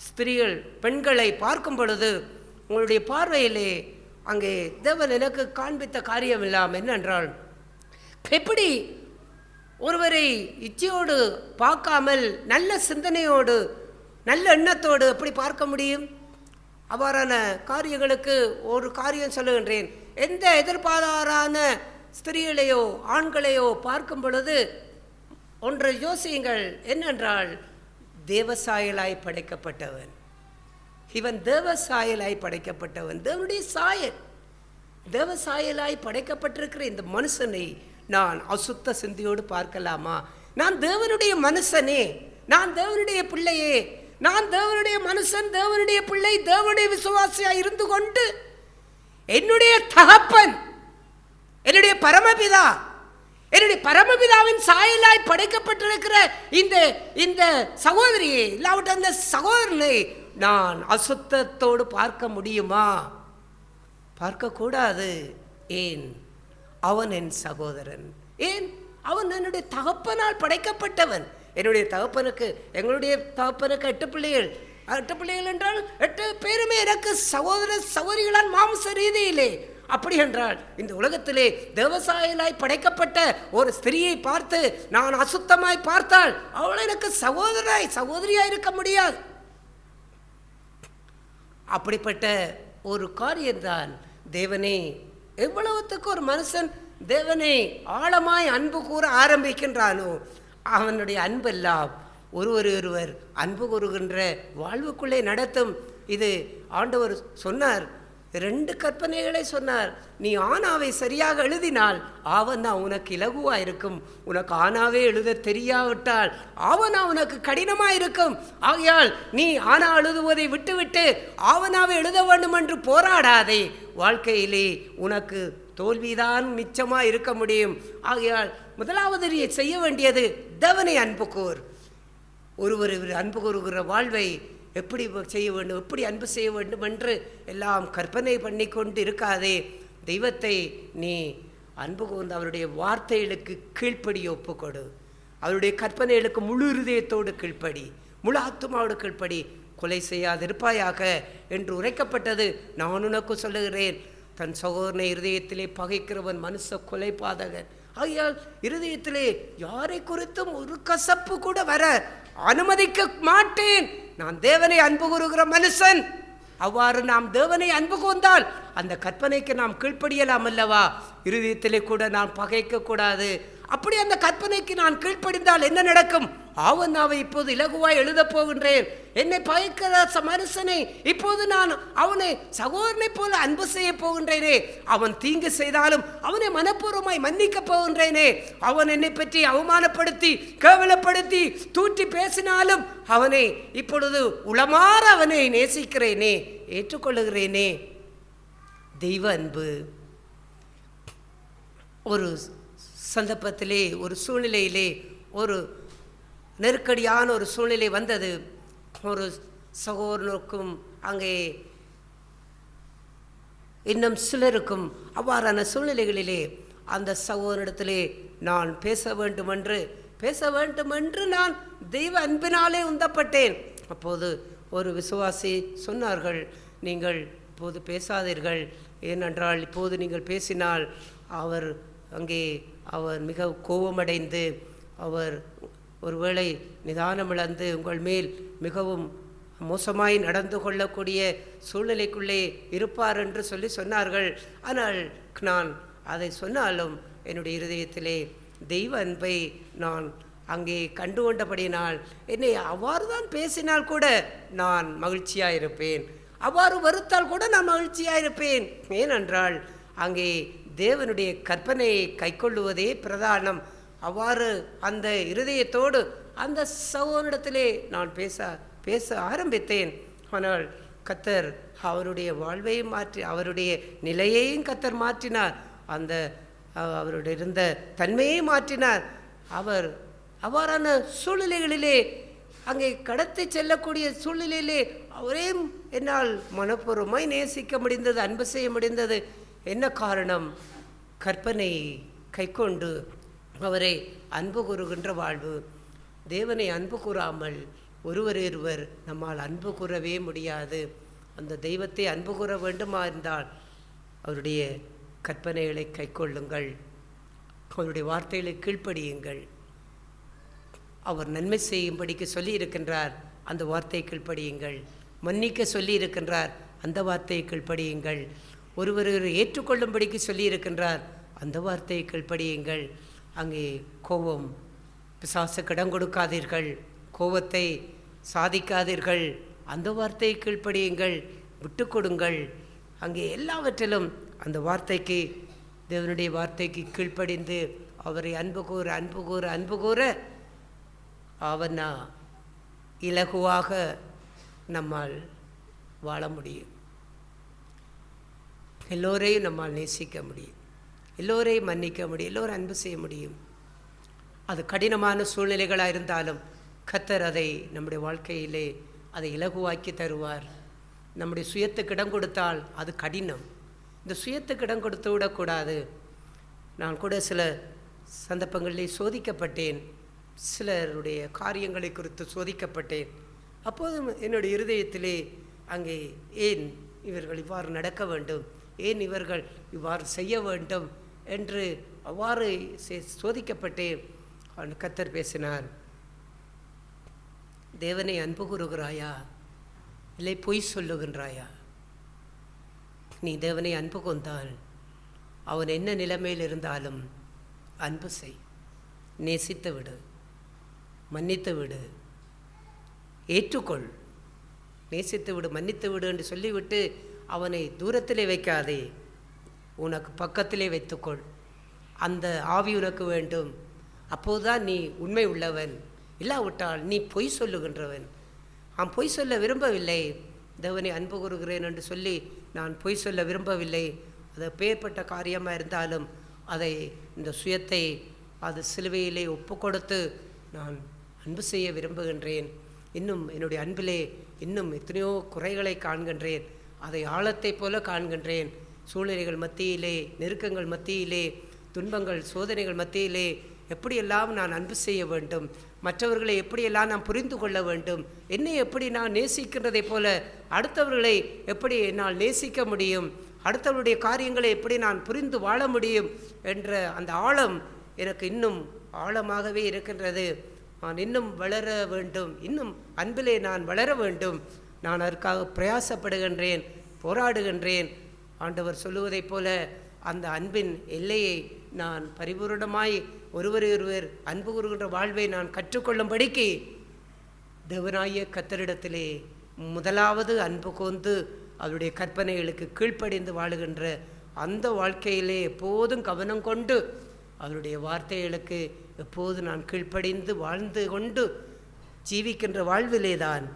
ஸ்திரீகள் பெண்களை பார்க்கும் பொழுது உங்களுடைய பார்வையிலே அங்கே தேவன் எனக்கு காண்பித்த காரியம் எல்லாம் என்னென்றால், எப்படி ஒருவரை இச்சையோடு பார்க்காமல் நல்ல சிந்தனையோடு நல்ல எண்ணத்தோடு எப்படி பார்க்க முடியும்? அவ்வாறான காரியங்களுக்கு ஒரு காரியம் சொல்லுகின்றேன். எந்த எதிர்பாரான ஸ்திரீகளையோ ஆண்களையோ பார்க்கும் பொழுது ஒன்று யோசியுங்கள். என்னென்றால், தேவசாயலாய் படைக்கப்பட்டவன் இவன், தேவசாயலாய் படைக்கப்பட்டவன், தேவனுடைய சாயல், தேவசாயலாய் படைக்கப்பட்டிருக்கிற இந்த மனுஷனை நான் அசுத்த சிந்தியோடு பார்க்கலாமா? நான் தேவனுடைய மனுஷனே, நான் தேவனுடைய பிள்ளையே, நான் தேவனுடைய மனுஷன், தேவனுடைய பிள்ளை, தேவனுடைய விசுவாசியாய் இருந்து கொண்டு என்னுடைய தகப்பன், என்னுடைய பரமபிதா, என்னுடைய பரமபிதாவின் சாயலாய் படைக்கப்பட்டிருக்கிற இந்த சகோதரியை இல்லாவிட்ட அந்த சகோதரனை நான் அசுத்தத்தோடு பார்க்க முடியுமா? பார்க்கக்கூடாது. ஏன்? அவன் என் சகோதரன். ஏன்? அவன் என்னுடைய தகப்பனால் படைக்கப்பட்டவன். என்னுடைய தகப்பனுக்கு, எங்களுடைய தகப்பனுக்கு 8 பிள்ளைகள். 8 பிள்ளைகள் என்றால் 8 பேருமே எனக்கு சகோதர சகோதரிகளால் மாம்ச ரீதியிலே. அப்படி என்றால் இந்த உலகத்திலே தேவசாயலாய் படைக்கப்பட்ட ஒரு ஸ்திரியை பார்த்து நான் அசுத்தமாய் பார்த்தால் அவள் எனக்கு சகோதரியாய் இருக்க முடியாது. அப்படிப்பட்ட ஒரு காரியம்தான் தேவனே. எவ்வளவுத்துக்கு ஒரு மனுஷன் தேவனை ஆழமாய் அன்பு கூற ஆரம்பிக்கின்றானோ அவனுடைய அன்பெல்லாம் ஒருவர் அன்பு கூறுகின்ற வாழ்வுக்குள்ளே நடத்தும். இது ஆண்டவர் சொன்னார், 2 கற்பனைகளை சொன்னார். நீ ஆனாவை சரியாக எழுதினால் ஆவனா உனக்கு இலகுவா இருக்கும். உனக்கு ஆனாவே எழுத தெரியாவிட்டால் ஆவனா உனக்கு கடினமா இருக்கும். ஆகையால் நீ ஆனா எழுதுவதை விட்டுவிட்டு ஆவனாவை எழுத வேண்டும் என்று போராடாதே. வாழ்க்கையிலே உனக்கு தோல்விதான் மிச்சமா இருக்க முடியும். ஆகையால் முதலாவது நீ செய்ய வேண்டியது தேவனை அன்பு கூர். ஒருவர் அன்பு கூறுகிற வாழ்வை எப்படி செய்ய வேண்டும், எப்படி அன்பு செய்ய வேண்டும் என்று எல்லாம் கற்பனை பண்ணி கொண்டு இருக்காதே. தெய்வத்தை நீ அன்பு கூர்ந்து அவருடைய வார்த்தைகளுக்கு கீழ்ப்படி ஒப்புக்கொடு. அவருடைய கற்பனைகளுக்கு முழு இருதயத்தோடு கீழ்ப்படி, முழு ஆத்துமாவோடு கீழ்ப்படி. கொலை செய்யாதிருப்பாயாக என்று உரைக்கப்பட்டது. நான் உனக்கு சொல்லுகிறேன், தன் சகோதரனை இருதயத்திலே பகைக்கிறவன் மனுஷ கொலை பாதகன். ஆகையால் இருதயத்திலே யாரை குறித்தும் ஒரு கசப்பு கூட வர அனுமதிக்க மாட்டேன். நான் தேவனை அன்பு கூறுகிற மனுஷன். அவ்வாறு நாம் தேவனை அன்பு கூர்ந்தால் அந்த கற்பனைக்கு நாம் கீழ்ப்படியலாம் அல்லவா? இருதயத்திலே கூட நான் பகைக்க கூடாது. அப்படி அந்த கற்பனைக்கு நான் கீழ்ப்படிந்தால் என்ன நடக்கும்? ஆவனாவை இப்போது இலகுவாய் எழுதப் போகின்றேன். என்னை பகைக்கிற மனுஷனை இப்போது நான் அவனை சகோதரனை போல அன்பு செய்ய போகின்றேனே. அவன் தீங்கு செய்தாலும் அவனை மனப்பூர்வமாய் மன்னிக்க போகின்றேனே. அவன் என்னை பற்றி அவமானப்படுத்தி கேவலப்படுத்தி தூற்றி பேசினாலும் அவனை இப்பொழுது உளமாற அவனை நேசிக்கிறேனே, ஏற்றுக்கொள்ளுகிறேனே. தெய்வ அன்பு ஒரு சந்தர்ப்பத்திலே, ஒரு சூழ்நிலையிலே, ஒரு நெருக்கடியான ஒரு சூழ்நிலை வந்தது. ஒரு சகோதரனுக்கும் அங்கே இன்னும் சிலருக்கும் அவ்வாறான சூழ்நிலைகளிலே அந்த சகோதரனிடத்திலே நான் பேச வேண்டுமென்று நான் தெய்வ அன்பினாலே உந்தப்பட்டேன். அப்போது ஒரு விசுவாசி சொன்னார்கள், நீங்கள் இப்போது பேசாதீர்கள். ஏனென்றால் இப்போது நீங்கள் பேசினால் அவர் மிக கோபமடைந்து அவர் ஒருவேளை நிதானமிழந்து உங்கள் மேல் மிகவும் மோசமாய் நடந்து கொள்ளக்கூடிய சூழ்நிலைக்குள்ளே இருப்பார் என்று சொன்னார்கள். ஆனால் நான் அதை சொன்னாலும் என்னுடைய இருதயத்திலே தெய்வ அன்பை நான் அங்கே கண்டு கொண்டபடியினால் என்னை அவ்வாறு தான் பேசினால் கூட நான் மகிழ்ச்சியாக இருப்பேன், அவ்வாறு வருத்தால் கூட நான் மகிழ்ச்சியாக இருப்பேன். ஏனென்றால் அங்கே தேவனுடைய கற்பனையை கைக்கொள்ளுவதே பிரதானம். அவ்வாறு அந்த இருதயத்தோடு அந்த சகோதரனிடத்திலே நான் பேச ஆரம்பித்தேன். ஆனால் கர்த்தர் அவருடைய வாழ்வையும் மாற்றி அவருடைய நிலையையும் கர்த்தர் மாற்றினார். அந்த அவருடைய இருந்த தன்மையை மாற்றினார். அவர் அவ்வாறான சூழ்நிலைகளிலே அங்கே கடத்தி செல்லக்கூடிய சூழ்நிலையிலே அவரையும் என்னால் மனப்பூர்வமாய் நேசிக்க முடிந்தது, அன்பு செய்ய முடிந்தது. என்ன காரணம்? கற்பனை கைக்கொண்டு அவரை அன்பு கூறுகின்ற வாழ்வு. தேவனை அன்பு கூறாமல் ஒருவர் நம்மால் அன்பு கூறவே முடியாது. அந்த தெய்வத்தை அன்பு கூற வேண்டுமா இருந்தால் அவருடைய கற்பனைகளை கைக்கொள்ளுங்கள், அவருடைய வார்த்தைகளை கீழ்ப்படியுங்கள். அவர் நன்மை செய்யும்படிக்கு சொல்லி இருக்கின்றார், அந்த வார்த்தையை கீழ்ப்படியுங்கள். மன்னிக்க சொல்லி இருக்கின்றார், அந்த வார்த்தையை கீழ்ப்படியுங்கள். ஒருவர் ஏற்றுக்கொள்ளும்படிக்கு சொல்லி இருக்கின்றார், அந்த வார்த்தையை கீழ்ப்படியுங்கள். அங்கே கோபம், பிசாசுக்கு இடம் கொடுக்காதீர்கள், கோபத்தை சாதிக்காதீர்கள், அந்த வார்த்தையை கீழ்ப்படியுங்கள், விட்டு கொடுங்கள். அங்கே எல்லாவற்றிலும் அந்த வார்த்தைக்கு, தேவனுடைய வார்த்தைக்கு கீழ்ப்படிந்து அவரை அன்பு கூற அன்பு கூற அன்பு கூற அவனா இலகுவாக நம்மால் வாழ முடியும். எல்லோரையும் நம்மால் நேசிக்க முடியும், எல்லோரையும் மன்னிக்க முடியும், எல்லோரும் அன்பு செய்ய முடியும். அது கடினமான சூழ்நிலைகளாக இருந்தாலும் கர்த்தர் அதை நம்முடைய வாழ்க்கையிலே அதை இலகுவாக்கி தருவார். நம்முடைய சுயத்துக்கு இடம் கொடுத்தால் அது கடினம். இந்த சுயத்துக்கு இடம் கொடுத்து விடக்கூடாது. நான் கூட சில சந்தர்ப்பங்களிலே சோதிக்கப்பட்டேன், சிலருடைய காரியங்களை குறித்து சோதிக்கப்பட்டேன். அப்போதும் என்னுடைய இருதயத்திலே அங்கே ஏன் இவர்கள் இவ்வாறு நடக்க வேண்டும், ஏன் இவர்கள் இவ்வாறு செய்ய வேண்டும் என்று அவ்வாறு சோதிக்கப்பட்டேன். கர்த்தர் பேசினார், தேவனை அன்பு கூறுகிறாயா இல்லை பொய் சொல்லுகின்றாயா? நீ தேவனை அன்பு கொண்டால் அவன் என்ன நிலைமையில் இருந்தாலும் அன்பு செய், நேசித்து விடு, மன்னித்து விடு, ஏற்றுக்கொள். நேசித்து விடு, மன்னித்து விடு என்று சொல்லிவிட்டு அவனை தூரத்திலே வைக்காதே, உனக்கு பக்கத்திலே வைத்துக்கொள். அந்த ஆவி உனக்கு வேண்டும். அப்போதுதான் நீ உண்மை உள்ளவன். இல்லாவிட்டால் நீ பொய் சொல்லுகின்றவன். நான் பொய் சொல்ல விரும்பவில்லை, தேவனை அன்பு கூறுகிறேன் என்று சொல்லி நான் பொய் சொல்ல விரும்பவில்லை. அது பேர்பட்ட காரியமாக இருந்தாலும் அதை இந்த சுயத்தை அது சிலுவையிலே ஒப்பு கொடுத்து நான் அன்பு செய்ய விரும்புகின்றேன். இன்னும் என்னுடைய அன்பிலே இன்னும் எத்தனையோ குறைகளை காண்கின்றேன், அதை ஆழத்தை போல காண்கின்றேன். சூழ்நிலைகள் மத்தியிலே, நெருக்கங்கள் மத்தியிலே, துன்பங்கள் சோதனைகள் மத்தியிலே எப்படியெல்லாம் நான் அன்பு செய்ய வேண்டும், மற்றவர்களை எப்படியெல்லாம் நான் புரிந்து கொள்ள வேண்டும், என்னை எப்படி நான் நேசிக்கின்றதை போல அடுத்தவர்களை எப்படி என்னால் நேசிக்க முடியும், அடுத்தவருடைய காரியங்களை எப்படி நான் புரிந்து வாழ முடியும் என்ற அந்த ஆழம் எனக்கு இன்னும் ஆழமாகவே இருக்கின்றது. நான் இன்னும் வளர வேண்டும், இன்னும் அன்பிலே நான் வளர வேண்டும். நான் அதற்காக பிரயாசப்படுகின்றேன், போராடுகின்றேன். ஆண்டவர் சொல்லுவதைப் போல அந்த அன்பின் எல்லையை நான் பரிபூரணமாய் ஒருவர் அன்பு கூறுகின்ற வாழ்வை நான் கற்றுக்கொள்ளும்படிக்கு தேவனாகிய கர்த்தரிடத்திலே முதலாவது அன்பு கூர்ந்து அவருடைய கற்பனைகளுக்கு கீழ்ப்படிந்து வாழுகின்ற அந்த வாழ்க்கையிலே எப்போதும் கவனம் கொண்டு அவருடைய வார்த்தைகளுக்கு எப்போது நான் கீழ்ப்படிந்து வாழ்ந்து கொண்டு ஜீவிக்கின்ற வாழ்விலே தான்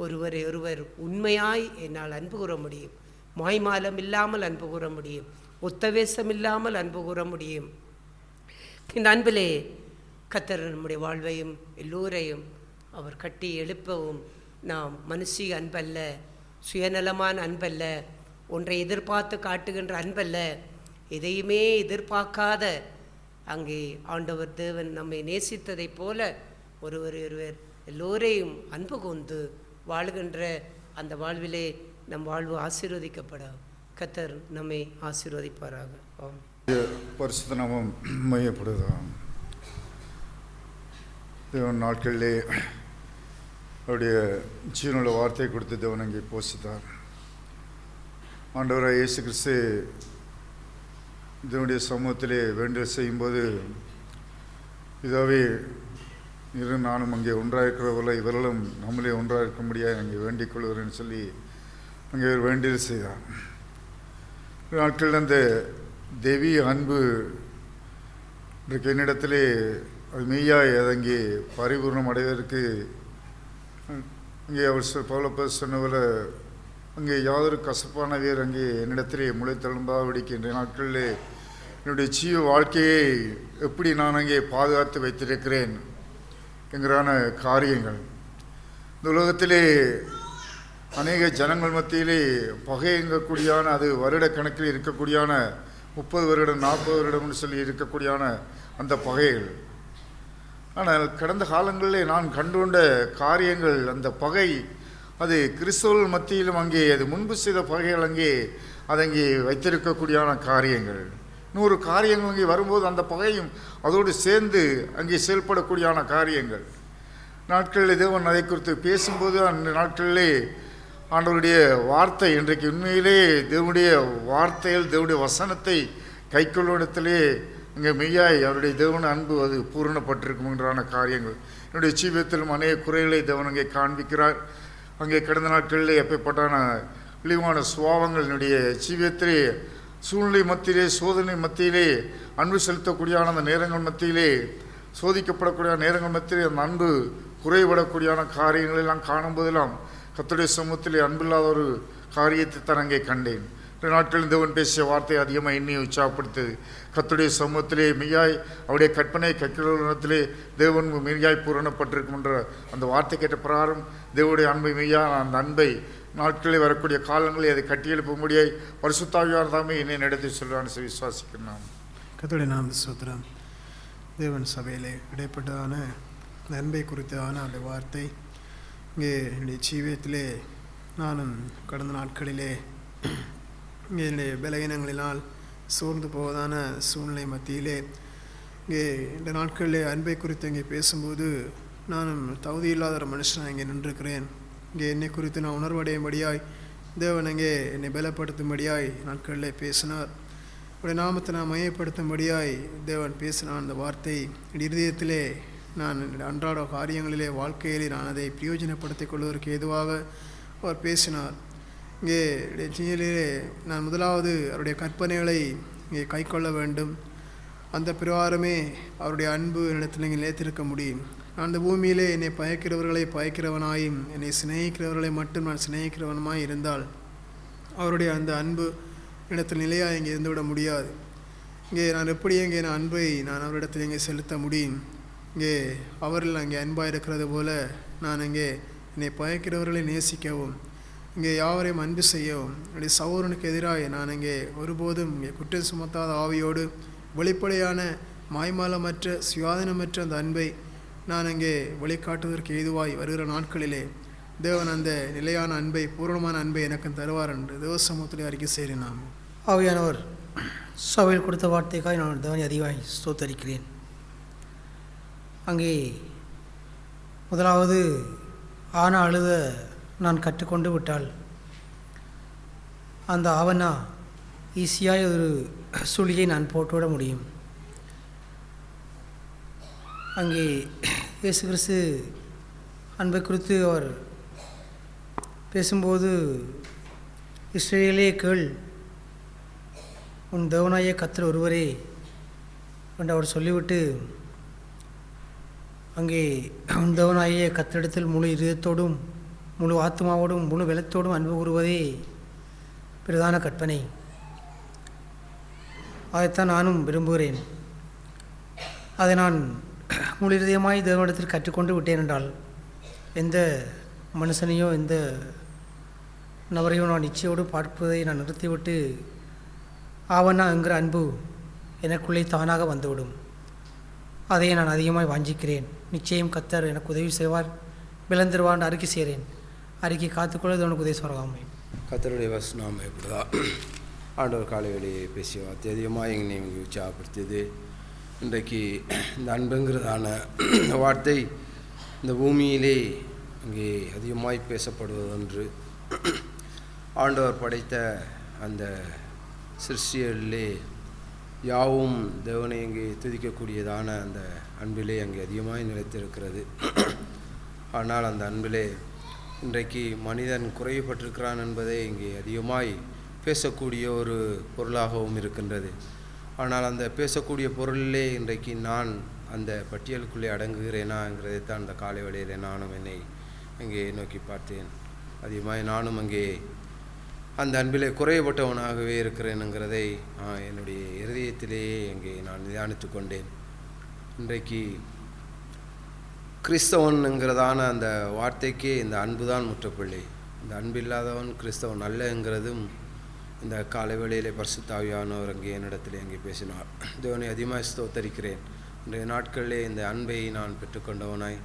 ஒருவர் உண்மையாய் என்னால் அன்பு கூற முடியும், மாய்மாலம் இல்லாமல் அன்பு கூற முடியும், ஒத்தவேசம் இல்லாமல் அன்பு கூற முடியும். இந்த அன்பிலே கர்த்தர் நம்முடைய வாழ்வையும் எல்லோரையும் அவர் கட்டி எழுப்பவும், நாம் மனுஷிய அன்பல்ல, சுயநலமான அன்பல்ல, ஒன்றை எதிர்பார்த்து காட்டுகின்ற அன்பல்ல, எதையுமே எதிர்பார்க்காத அங்கே ஆண்டவர் தேவன் நம்மை நேசித்ததைப் போல ஒருவர் எல்லோரையும் அன்பு கொண்டு வாழுகின்ற அந்த வாழ்விலே நம் வாழ்வு ஆசீர்வதிக்கப்பட கர்த்தர் நம்மை ஆசீர்வதிப்பாராக. ஆம். பரிசுத்த நாமம் மையப்படுதான். தேவன் நாட்களிலே அவருடைய ஜீவனுள்ள வார்த்தையை கொடுத்து தேவன் அங்கே போஷித்தார். ஆண்டவராக இயேசு கிறிஸ்து தேவனுடைய சமூகத்திலே வேண்டுதல் செய்யும்போது, இதாவே இரு நானும் அங்கே ஒன்றாயிருக்கிறவர்கள இவர்களும் நம்மளே ஒன்றாயிருக்க முடியாது அங்கே வேண்டிக் கொள்கிறேன்னு சொல்லி அங்கே ஒரு வேண்டுதல் செய்தார். நாட்களில் அந்த தெய்வீக அன்பு இன்றைக்கு என்னிடத்திலே அது மெய்யாய் அதங்கே பரிபூர்ணம் அடைவதற்கு அங்கே அவர் பவுலப்பர் சொன்னவரை அங்கே யாதொரு கசப்பான வேர் அங்கே என்னிடத்திலே முளைத்தெழும்பாவடிக்கு இன்றைய நாட்களிலே என்னுடைய ஜீவ வாழ்க்கையை எப்படி நான் அங்கே பாதுகாத்து வைத்திருக்கிறேன் என்கிறான காரியங்கள். இந்த உலகத்திலே அநேக ஜனங்கள் மத்தியிலே பகையங்கக்கூடியான, அது வருடக்கணக்கில் இருக்கக்கூடியான 30 வருடம் 40 வருடம்னு சொல்லி இருக்கக்கூடியான அந்த பகைகள். ஆனால் கடந்த காலங்களிலே நான் கண்டுகொண்ட காரியங்கள், அந்த பகை அது கிறிஸ்தவர்கள் மத்தியிலும் அங்கே அது முன்பு செய்த பகைகள் அங்கே அதங்கே வைத்திருக்கக்கூடியான காரியங்கள். 100 காரியங்கள் அங்கே வரும்போது அந்த பகையும் அதோடு சேர்ந்து அங்கே செயல்படக்கூடியான காரியங்கள். நாட்களில் தேவன் அதை குறித்து பேசும்போது அந்த நாட்களிலே ஆண்டவருடைய வார்த்தை இன்றைக்கு உண்மையிலே தேவனுடைய வார்த்தைகள் தேவனுடைய வசனத்தை கைக்கொள்ளிடத்திலே இங்கே மெய்யாய் அவருடைய தேவன அன்பு அது பூரணப்பட்டிருக்கும்ன்றான காரியங்கள் என்னுடைய ஜீவியத்திலும் அநேக குறைகளை தேவன் அங்கே காண்பிக்கிறார். அங்கே கடந்த நாட்களிலே எப்பப்பட்டான இழிவான சுபாவங்கள் என்னுடைய ஜீவியத்திலே சூழ்நிலை மத்தியிலே சோதனை மத்தியிலே அன்பு செலுத்தக்கூடியான அந்த நேரங்கள் மத்தியிலே சோதிக்கப்படக்கூடிய நேரங்கள் மத்தியிலே அந்த அன்பு குறைபடக்கூடியான காரியங்களெல்லாம் காணும்போதெல்லாம் கர்த்தருடைய சமூகத்திலே அன்பில்லாத ஒரு காரியத்தை தான் அங்கே கண்டேன். 2 நாட்களில் தேவன் பேசிய வார்த்தை அதிகமாக எண்ணி உற்சாகப்படுத்தது. கர்த்தருடைய சமூகத்திலே மெய்யாய் அவருடைய கற்பனை கற்கிறத்திலே தேவன் மெய்யாய் பூரணப்பட்டிருக்கும் என்ற அந்த வார்த்தை கேட்ட பிரகாரம் தேவனுடைய அன்பை மெய்யாக அந்த அன்பை நாட்களில் வரக்கூடிய காலங்களில் அதை கட்டியெழுப்பும்படியாய் பரிசுத்தாவியார் தாமே என்னை நடத்தி சொல்கிறான்னு விசுவாசிக்கிறேன். கர்த்தருடைய நாம ஸ்தோத்திரம். தேவன் சபையிலே இடைப்பட்டதான நன்மை குறித்ததான அந்த வார்த்தை இங்கே என்னுடைய ஜீவியத்திலே நானும் கடந்த நாட்களிலே இங்கே என்னுடைய பலகீனங்களினால் சோர்ந்து போவதான சூழ்நிலை மத்தியிலே இங்கே இந்த நாட்களிலே அன்பை குறித்து இங்கே பேசும்போது நானும் தகுதி இல்லாத ஒரு மனுஷனாக இங்கே நின்றிருக்கிறேன். இங்கே என்னை குறித்து நான் உணர்வடையும்படியாய் தேவன் அங்கே என்னை பலப்படுத்தும்படியாய் நாட்களிலே பேசினார். அவருடைய நாமத்தை நான் மையப்படுத்தும்படியாய் தேவன் பேசினான். அந்த வார்த்தை இருதயத்திலே நான் அன்றாட காரியங்களிலே வாழ்க்கையிலே நான் அதை பிரயோஜனப்படுத்திக் கொள்வதற்கு ஏதுவாக அவர் பேசினார். இங்கே ஜீவிலே நான் முதலாவது அவருடைய கற்பனைகளை இங்கே கை கொள்ள வேண்டும். அந்த பிரகாரமே அவருடைய அன்பு என்னிடத்தில் நீங்கள் நிலைத்திருக்க முடியும். நான் அந்த பூமியிலே என்னை பயக்கிறவர்களை பயக்கிறவனாயும் என்னை சிநேகிக்கிறவர்களை மட்டும் நான் சிநேகிக்கிறவனுமாய் இருந்தால் அவருடைய அந்த அன்பு இடத்தில் நிலையாக இங்கே இருந்துவிட முடியாது. இங்கே நான் எப்படி இங்கே நான் அன்பை நான் அவரிடத்தில் இங்கே செலுத்த முடியும்? இங்கே அவர்கள் அங்கே அன்பாக இருக்கிறது போல நான் இங்கே என்னை பயக்கிறவர்களை நேசிக்கவும் இங்கே யாவரையும் அன்பு செய்யவும் என்னுடைய சகோதரனுக்கு எதிராக நான் இங்கே ஒருபோதும் இங்கே குற்றம் சுமத்தாத ஆவியோடு வெளிப்படையான மாய்மாலமற்ற சுயாதீனமற்ற அந்த அன்பை நான் இங்கே வெளிக்காட்டுவதற்கு ஏதுவாய் வருகிற நாட்களிலே தேவன் அந்த நிலையான அன்பை பூரணமான அன்பை எனக்கு தருவார் என்று தேவ சமூகத்திலே அறிக்கை செய்கிறேன். நான் ஆவியானவர் சபையில் கொடுத்த வார்த்தைக்காக நான் தேவனை அதிகமாய் ஸ்தோத்தரிக்கிறேன். அங்கே முதலாவது ஆனா அழுத நான் கற்றுக்கொண்டு விட்டால் அந்த ஆவனா ஈஸியாக ஒரு சுழியை நான் போட்டுவிட முடியும். அங்கே இயேசு கிறிஸ்து அன்பை குறித்து அவர் பேசும்போது இஸ்ரவேலே கேள், உன் தேவனாய கர்த்தர் ஒருவரே என்று அவர் சொல்லிவிட்டு அங்கே உன் தேவனாய கர்த்தரிடத்தில் முழு இதயத்தோடும் முழு ஆத்மாவோடும் முழு வெள்ளத்தோடும் அன்பு கூறுவதே பிரதான கற்பனை. அதைத்தான் நானும் விரும்புகிறேன். அதை நான் முழு இதயமாய் தேவனிடத்தில் கற்றுக்கொண்டு விட்டேன் என்றால் எந்த மனுஷனையோ எந்த நபரையோ நான் நிச்சயோடு பார்ப்பதை நான் நிறுத்திவிட்டு ஆவனா என்கிற அன்பு எனக்குள்ளே தானாக வந்துவிடும். அதையே நான் அதிகமாக வாஞ்சிக்கிறேன். நிச்சயம் கர்த்தர் எனக்கு உதவி செய்வார், விளந்திருவான் அறிக்கை செய்கிறேன். அறிக்கை காத்துக்கொள்ள அவனுக்கு உதவி சொல்கிறாமே. கர்த்தருடைய வசனம் எப்படிதா ஆண்டவர் காலை வேலையை பேசிய வார்த்தை அதிகமாக எங்களை உற்சாகப்படுத்தியது. இன்றைக்கு இந்த அன்புங்கிறதான வார்த்தை இந்த பூமியிலே இங்கே அதிகமாய் பேசப்படுவதென்று ஆண்டவர் படைத்த அந்த சிருஷ்டிகளிலே யாவும் தேவனை இங்கே துதிக்கக்கூடியதான அந்த அன்பிலே அங்கே அதிகமாய் நிலைத்திருக்கிறது. ஆனால் அந்த அன்பிலே இன்றைக்கு மனிதன் குறையப்பட்டிருக்கிறான் என்பதை இங்கே அதிகமாய் பேசக்கூடிய ஒரு பொருளாகவும் இருக்கின்றது. ஆனால் அந்த பேசக்கூடிய பொருளிலே இன்றைக்கு நான் அந்த பட்டியலுக்குள்ளே அடங்குகிறேனாங்கிறதைத்தான் அந்த காலை வேளையில் நானும் என்னை அங்கே நோக்கி பார்த்தேன். அதிகமாக நானும் அங்கே அந்த அன்பிலே குறையப்பட்டவனாகவே இருக்கிறேனுங்கிறதை என்னுடைய இருதயத்திலேயே அங்கே நான் நிதானித்து கொண்டேன். இன்றைக்கு கிறிஸ்தவனுங்கிறதான அந்த வார்த்தைக்கே இந்த அன்பு தான் முற்றுப்புள்ளி. இந்த அன்பு இல்லாதவன் கிறிஸ்தவன் அல்லங்கிறதும் இந்த காலை வேளையிலே பரிசுத்த ஆவியானவர் அங்கே என்னிடத்திலே அங்கே பேசினார். தேவனை அதிகமாக ஸ்தோத்தரிக்கிறேன். இன்றைய நாட்களிலே இந்த அன்பை நான் பெற்றுக்கொண்டவனாய்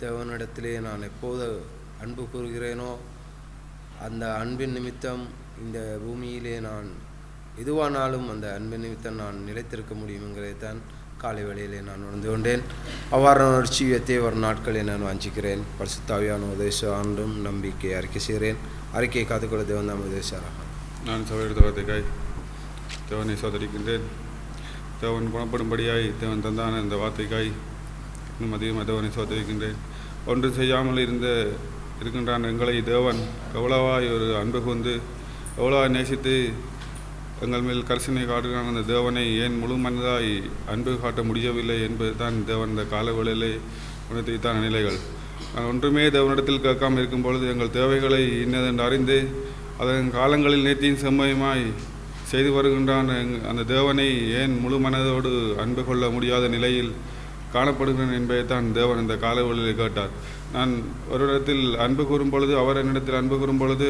தேவனிடத்திலே நான் எப்போது அன்பு கூறுகிறேனோ அந்த அன்பின் நிமித்தம் இந்த பூமியிலே நான் எதுவானாலும் அந்த அன்பின் நிமித்தம் நான் நிலைத்திருக்க முடியுங்கிறதைத்தான் காலை வேளையிலே நான் உணர்ந்து கொண்டேன். அவ்வாறான ஒரு ஜீவியத்தை ஒரு நாட்களில் நான் வாஞ்சிக்கிறேன். பரிசுத்த ஆவியான உதவிச ஆண்டும் நம்பிக்கை அறிக்கை செய்கிறேன். அறிக்கையை காத்துக்கொள்ள தேவன் தாம் உதவிசாராக. நான் சகோதரத்துக்காய் தேவனை சோதரிக்கின்றேன். தேவன் குணப்படும்படியாய் தேவன் தந்தான இந்த வார்த்தைக்காய் இன்னும் அதிகமாக தேவனை சோதரிக்கின்றேன். ஒன்று செய்யாமல் இருக்கின்றான் எங்களை தேவன் எவ்வளவாய் ஒரு அன்பு கொண்டு எவ்வளவாய் நேசித்து எங்கள் மேல் கரிசனை காட்டுகிறான். அந்த தேவனை ஏன் முழு மனதாய் அன்பு காட்ட முடியவில்லை என்பது தான் தேவன் இந்த காலவேளையிலே உணர்த்தித்தான நிலைகள். நான் ஒன்றுமே தேவனிடத்தில் கேட்காமல் இருக்கும் பொழுது எங்கள் தேவைகளை இன்னதென்று அறிந்து அதன் காலங்களில் நேர்த்தியின் செம்மையுமாய் செய்து வருகின்றான். அந்த தேவனை ஏன் முழு மனதோடு அன்பு கொள்ள முடியாத நிலையில் காணப்படுகிறேன் என்பதைத்தான் தேவன் இந்த காலவெளியில் கேட்டார். நான் ஒரு இடத்தில் அன்பு கூறும் பொழுது, அவர் என்னிடத்தில் அன்பு கூறும் பொழுது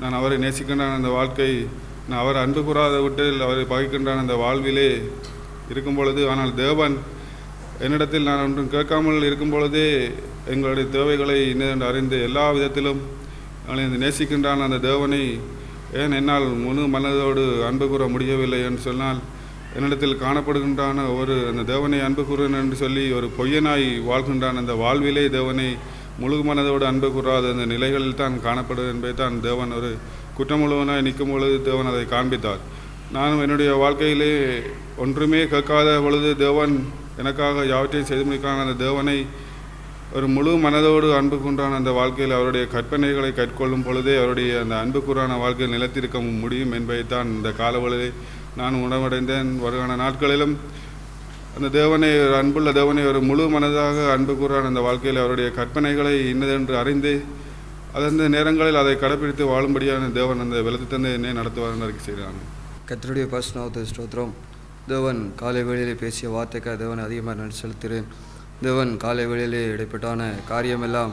நான் அவரை நேசிக்கின்றான். அந்த வாழ்க்கை நான் அவர் அன்பு கூறாத விட்டில் அவரை பகைக்கின்றான் அந்த வாழ்விலே இருக்கும் பொழுது, ஆனால் தேவன் என்னிடத்தில் நான் ஒன்றும் கேட்காமல் இருக்கும் பொழுதே எங்களுடைய தேவைகளை இன்னதென்று அறிந்து எல்லா விதத்திலும் அவனை நேசிக்கின்றான். அந்த தேவனை ஏன் என்னால் முழு மனதோடு அன்பு கூற முடியவில்லை என்று சொன்னால், என்னிடத்தில் காணப்படுகின்றான அந்த தேவனை அன்பு கூறுவேன் என்று சொல்லி ஒரு பொய்யனாய் வாழ்கின்றான். அந்த வாழ்விலே தேவனை முழு மனதோடு அன்பு கூறாத அந்த நிலைகளில் தான் காணப்படுது என்பதை தான் தேவன் ஒரு குற்றமுழுவனாய் நிற்கும் பொழுது தேவன் அதை காண்பித்தார். நானும் என்னுடைய வாழ்க்கையிலே ஒன்றுமே கேட்காத பொழுது தேவன் எனக்காக யாவற்றையும் செய்து முடிக்கிறான். அந்த தேவனை ஒரு முழு மனதோடு அன்பு கூறான அந்த வாழ்க்கையில் அவருடைய கற்பனைகளை கற்கொள்ளும் பொழுதே அவருடைய அந்த அன்பு கூறான வாழ்க்கையில் நிலைத்திருக்க முடியும் என்பதைத்தான் இந்த காலவெளியை நான் உணவடைந்தேன். வருகான நாட்களிலும் அந்த தேவனை, ஒரு அன்புள்ள தேவனை ஒரு முழு மனதாக அன்பு கூறான அந்த வாழ்க்கையில் அவருடைய கற்பனைகளை இன்னதென்று அறிந்து அந்த நேரங்களில் அதை கடைப்பிடித்து வாழும்படியான தேவன் அந்த வெளுத்து தந்தை என்னை நடத்துவார் அறிக்கை செய்கிறாங்க. கர்த்தருடைய பரிசுத்த ஸ்தோத்திரம். தேவன் காலை வேளையிலே பேசிய வார்த்தைக்காக தேவன் அதிகமாக நன்றி செலுத்துகிறேன். தேவன் காலை வேளையிலே இடைப்பட்டான காரியமெல்லாம்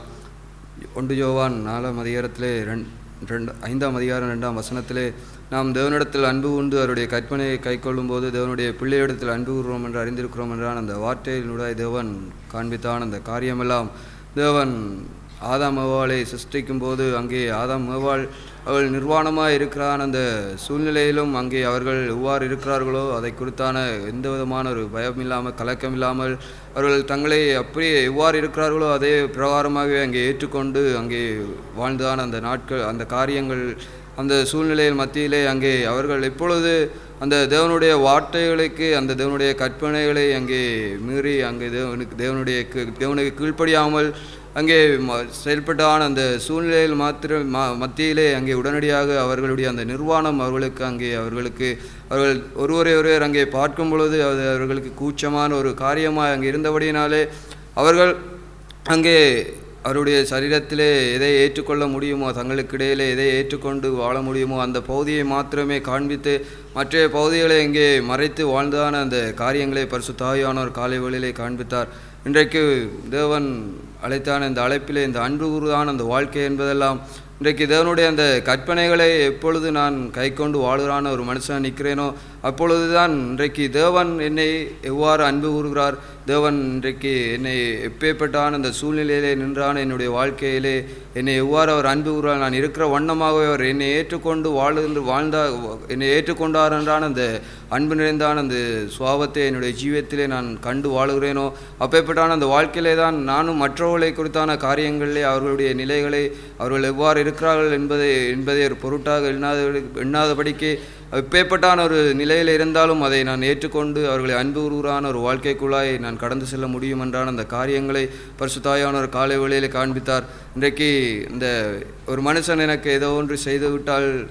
1 யோவான் 4ஆம் அதிகாரத்திலே 5ஆம் அதிகாரம் 2ஆம் வசனத்திலே நாம் தேவனிடத்தில் அன்பு உண்டு அவருடைய கற்பனையை கைக்கொள்ளும் போது தேவனுடைய பிள்ளையிடத்தில் அன்பு கூறுவோம் என்று அறிந்திருக்கிறோம் என்றான். அந்த வார்த்தையினுடைய தேவன் காண்பித்தான் அந்த காரியமெல்லாம். தேவன் ஆதாம் ஏவாளை சிருஷ்டிக்கும் போது அங்கே ஆதாம் ஏவாள் அவள் நிர்வாணமாக இருக்கிறான். அந்த சூழ்நிலையிலும் அங்கே அவர்கள் எவ்வாறு இருக்கிறார்களோ அதை குறித்தான எந்த விதமான ஒரு பயம் இல்லாமல் கலக்கம் இல்லாமல் அவர்கள் தங்களை அப்படியே எவ்வாறு இருக்கிறார்களோ அதே பிரகாரமாகவே அங்கே ஏற்றுக்கொண்டு அங்கே வாழ்ந்தான் அந்த நாட்கள். அந்த காரியங்கள் அந்த சூழ்நிலையில் மத்தியிலே அங்கே அவர்கள் எப்பொழுது அந்த தேவனுடைய வார்த்தைகளுக்கு அந்த தேவனுடைய கற்பனைகளை அங்கே மீறி அங்கே தேவனுக்கு கீழ்ப்படியாமல் அங்கே செயல்பட்டான அந்த சூழ்நிலையில் மத்தியிலே அங்கே உடனடியாக அவர்களுடைய அந்த நிர்வாணம் அவர்கள் ஒருவர் அங்கே பார்க்கும் பொழுது அது அவர்களுக்கு கூச்சமான ஒரு காரியமாக அங்கே இருந்தபடியினாலே அவர்கள் அங்கே அவருடைய சரீரத்திலே எதை ஏற்றுக்கொள்ள முடியுமோ, தங்களுக்கு இடையிலே எதை ஏற்றுக்கொண்டு வாழ முடியுமோ அந்த பகுதியை மாத்திரமே காண்பித்து மற்ற பகுதிகளை இங்கே மறைத்து வாழ்ந்தான அந்த காரியங்களை பரிசுத்த ஆவியானவர் காலை வேளையிலே காண்பித்தார். இன்றைக்கு தேவன் அழைத்தான இந்த அழைப்பிலே இந்த அன்பு கூறுதான் அந்த வாழ்க்கை என்பதெல்லாம் இன்றைக்கு தேவனுடைய அந்த கற்பனைகளை எப்பொழுது நான் கை கொண்டு வாழுகிறான ஒரு மனுஷன் நிற்கிறேனோ அப்பொழுது தான் இன்றைக்கு தேவன் என்னை எவ்வாறு அன்பு கூறுகிறார், தேவன் இன்றைக்கு என்னை எப்பேற்பட்டான அந்த சூழ்நிலையிலே நின்றான், என்னுடைய வாழ்க்கையிலே என்னை எவ்வாறு அவர் அன்பு கூறுகிறார், நான் இருக்கிற வண்ணமாகவே அவர் என்னை ஏற்றுக்கொண்டு என்னை ஏற்றுக்கொண்டார் என்றான் அந்த அன்பு நிறைந்தான அந்த சுவாபத்தை என்னுடைய ஜீவியத்திலே நான் கண்டு வாழுகிறேனோ அப்பேற்பட்டான அந்த வாழ்க்கையிலே தான் நானும் மற்றவர்களை குறித்தான காரியங்களிலே அவர்களுடைய நிலைகளை அவர்கள் எவ்வாறு இருக்கிறார்கள் என்பதை ஒரு பொருட்டாக எண்ணாதபடிக்கு எப்பேற்பட்டான ஒரு நிலையில் இருந்தாலும் அதை நான் ஏற்றுக்கொண்டு அவர்களை அன்பு கூறுகிறான ஒரு வாழ்க்கைக்குள்ளாய் நான் கடந்து செல்ல முடியும் என்றான அந்த காரியங்களை பரிசுத்தாவியானவர் காலை வேளையிலே காண்பித்தார். இன்றைக்கு இந்த ஒரு மனுஷன் எனக்கு ஏதோ ஒன்று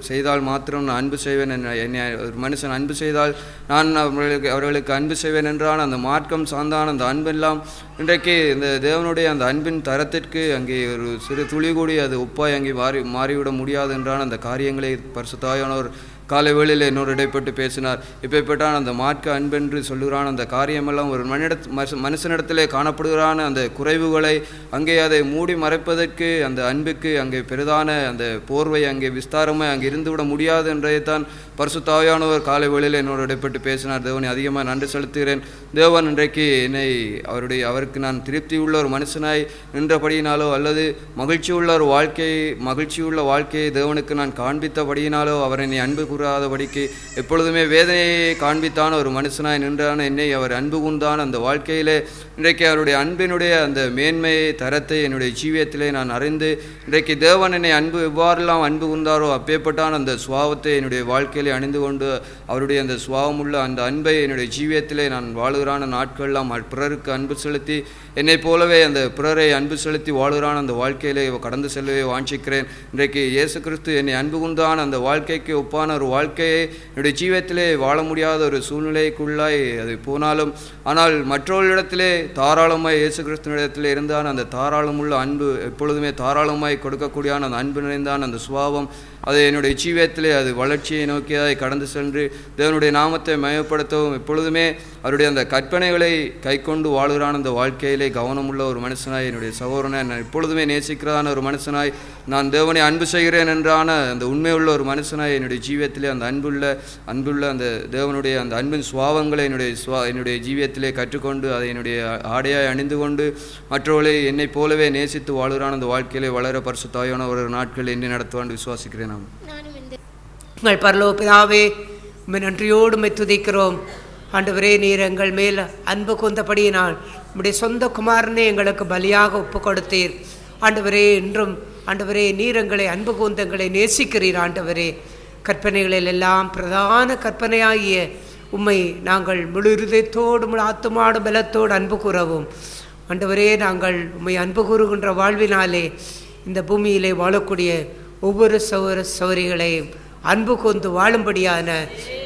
செய்தால் மாத்திரம் நான் அன்பு செய்வேன், என்னை ஒரு மனுஷன் அன்பு செய்தால் நான் அவர்களுக்கு அன்பு செய்வேன் என்றான் அந்த மார்க்கம் சார்ந்தான அந்த அன்பெல்லாம் இன்றைக்கு இந்த தேவனுடைய அந்த அன்பின் தரத்திற்கு அங்கே ஒரு சிறு துளி கூடி அது ஒப்பாய் அங்கே மாறிவிட முடியாது என்றான அந்த காரியங்களை பரிசுத்தாவியானவர் காலை வேளையில் என்னோடு இடைப்பட்டு பேசினார். இப்பேற்பட்டான் அந்த மார்க்க அன்பென்று சொல்லுகிறான் அந்த காரியமெல்லாம் ஒரு மனுஷனிடத்திலே காணப்படுகிறான அந்த குறைவுகளை அங்கே அதை மூடி மறைப்பதற்கு அந்த அன்புக்கு அங்கே பெரிதான அந்த போர்வை அங்கே விஸ்தாரமாக அங்கே இருந்துவிட முடியாது என்றதைத்தான் பரிசுத்த ஆவியானவர் காலை வேளையில் என்னோடு இடைப்பட்டு பேசினார். தேவனை அதிகமாக நன்றி செலுத்துகிறேன். தேவன் இன்றைக்கு என்னை அவருக்கு நான் திருப்தி உள்ள ஒரு மனுஷனாய் நின்றபடியினாலோ அல்லது மகிழ்ச்சியுள்ள வாழ்க்கையை தேவனுக்கு நான் காண்பித்தபடியினாலோ அவர் என்னை அன்பு கூறாதபடிக்கு எப்பொழுதுமே வேதனையை காண்பித்தான ஒரு மனுஷனாய் நின்றான என்னை அவர் அன்பு கூர்ந்தான அந்த வாழ்க்கையிலே இன்றைக்கு அவருடைய அன்பினுடைய அந்த மேன்மையை தரத்தை என்னுடைய ஜீவியத்திலே நான் அறிந்து இன்றைக்கு தேவன் என்னை எவ்வாறெல்லாம் அன்பு கூர்ந்தாரோ அப்பேற்பட்டான அந்த சுவாவத்தை என்னுடைய வாழ்க்கையிலே அணிந்து கொண்டு அவருடைய அந்த சுவாவமுள்ள அந்த அன்பை என்னுடைய ஜீவியத்திலே நான் வாழுகிறான நாட்களெல்லாம் பிறருக்கு அன்பு செலுத்தி என்னைப் போலவே அந்த பிறரை அன்பு செலுத்தி வாழுகிறான அந்த வாழ்க்கையிலே கடந்து செல்லவே வாஞ்சிக்கிறேன். இன்றைக்கு இயேசு கிறிஸ்து என்னை அன்பு கூர்ந்தான அந்த வாழ்க்கைக்கு ஒப்பான ஒரு வாழ்க்கையை என்னுடைய ஜீவியத்திலே வாழ முடியாத ஒரு சூழ்நிலைக்குள்ளாய் அது போனாலும் ஆனால் மற்றவர்களிடத்திலே தாராளமாய் இயேசு கிறிஸ்துவினிடத்திலே இருந்தான அந்த தாராளமுள்ள அன்பு எப்பொழுதுமே தாராளமாய் கொடுக்கக்கூடியான அந்த அன்பு நிறைந்தான் அந்த சுபாவம் அது என்னுடைய ஜீவியத்திலே அது வளர்ச்சியை நோக்கியதாய் கடந்து சென்று தேவனுடைய நாமத்தை மயப்படுத்தவும் எப்பொழுதுமே அவருடைய அந்த கற்பனைகளை கை கொண்டு வாழுகிறான அந்த வாழ்க்கையிலே கவனமுள்ள ஒரு மனுஷனாய் என்னுடைய சகோதரனை நான் எப்பொழுதுமே நேசிக்கிறதான ஒரு மனுஷனாய் நான் தேவனை அன்பு செய்கிறேன் என்றான அந்த உண்மையுள்ள ஒரு மனுஷனாய் என்னுடைய ஜீவியத்திலே அந்த அன்புள்ள அந்த தேவனுடைய அந்த அன்பின் சுபாவங்களை என்னுடைய ஜீவியத்திலே கற்றுக்கொண்டு அதை என்னுடைய ஆடையாய் அணிந்து கொண்டு மற்றவர்களை என்னைப் போலவே நேசித்து வாழுகிறான அந்த வாழ்க்கையிலே வளர பரிசுத்தாயான ஒரு நாட்கள் என்னை நடத்துவான்னு விசுவாசிக்கிறேன். எங்கள் பரலோக பிதாவே, உம்மை நன்றியோடு உம்மை துதிக்கிறோம். ஆண்டவரே, நீர் எங்கள் மேல் அன்பு கூர்ந்தபடியினால் உம்முடைய சொந்த குமாரனை எங்களுக்கு பலியாக ஒப்பு கொடுத்தீர். ஆண்டவரே, இன்றும் ஆண்டவரே நீர் எங்களை அன்பு கூர்ந்து எங்களை நேசிக்கிறீர். ஆண்டவரே, கற்பனைகளில் எல்லாம் பிரதான கற்பனையாகிய உம்மை நாங்கள் முழு இருதயத்தோடு முழு ஆத்துமாடு பலத்தோடு அன்பு கூறவும். ஆண்டவரே, நாங்கள் உம்மை அன்பு கூறுகின்ற வாழ்வினாலே இந்த பூமியிலே வாழக்கூடிய ஒவ்வொரு சௌரிகளையும் அன்பு கூர்ந்து வாழும்படியான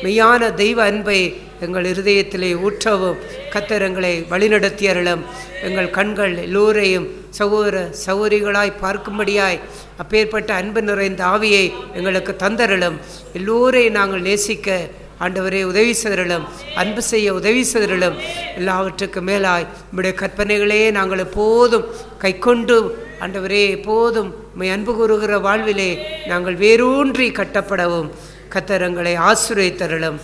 மெய்யான தெய்வ அன்பை எங்கள் இருதயத்திலே ஊற்றவும் கர்த்தரங்களை வழிநடத்தி அருளும். எங்கள் கண்கள் எல்லோரையும் சகோதரிகளாய் பார்க்கும்படியாய் அப்பேற்பட்ட அன்பு நிறைந்த ஆவியை எங்களுக்கு தந்தருளும். எல்லோரையும் நாங்கள் நேசிக்க ஆண்டவரே உதவி செய்தருளும், அன்பு செய்ய உதவி செய்தருளும். எல்லாவற்றுக்கு மேலாய் உம்முடைய கற்பனைகளே நாங்கள் எப்போதும் கை கொண்டு ஆண்டவரே எப்போதும் உம்மை அன்பு கூறுகிற வாழ்விலே நாங்கள் வேரூன்றி கட்டப்படவும் கர்த்தரங்களை ஆசீர்வதித்தருளும்,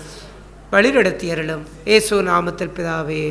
வழிநடத்தியருளும். இயேசு நாமத்தில் பிதாவே.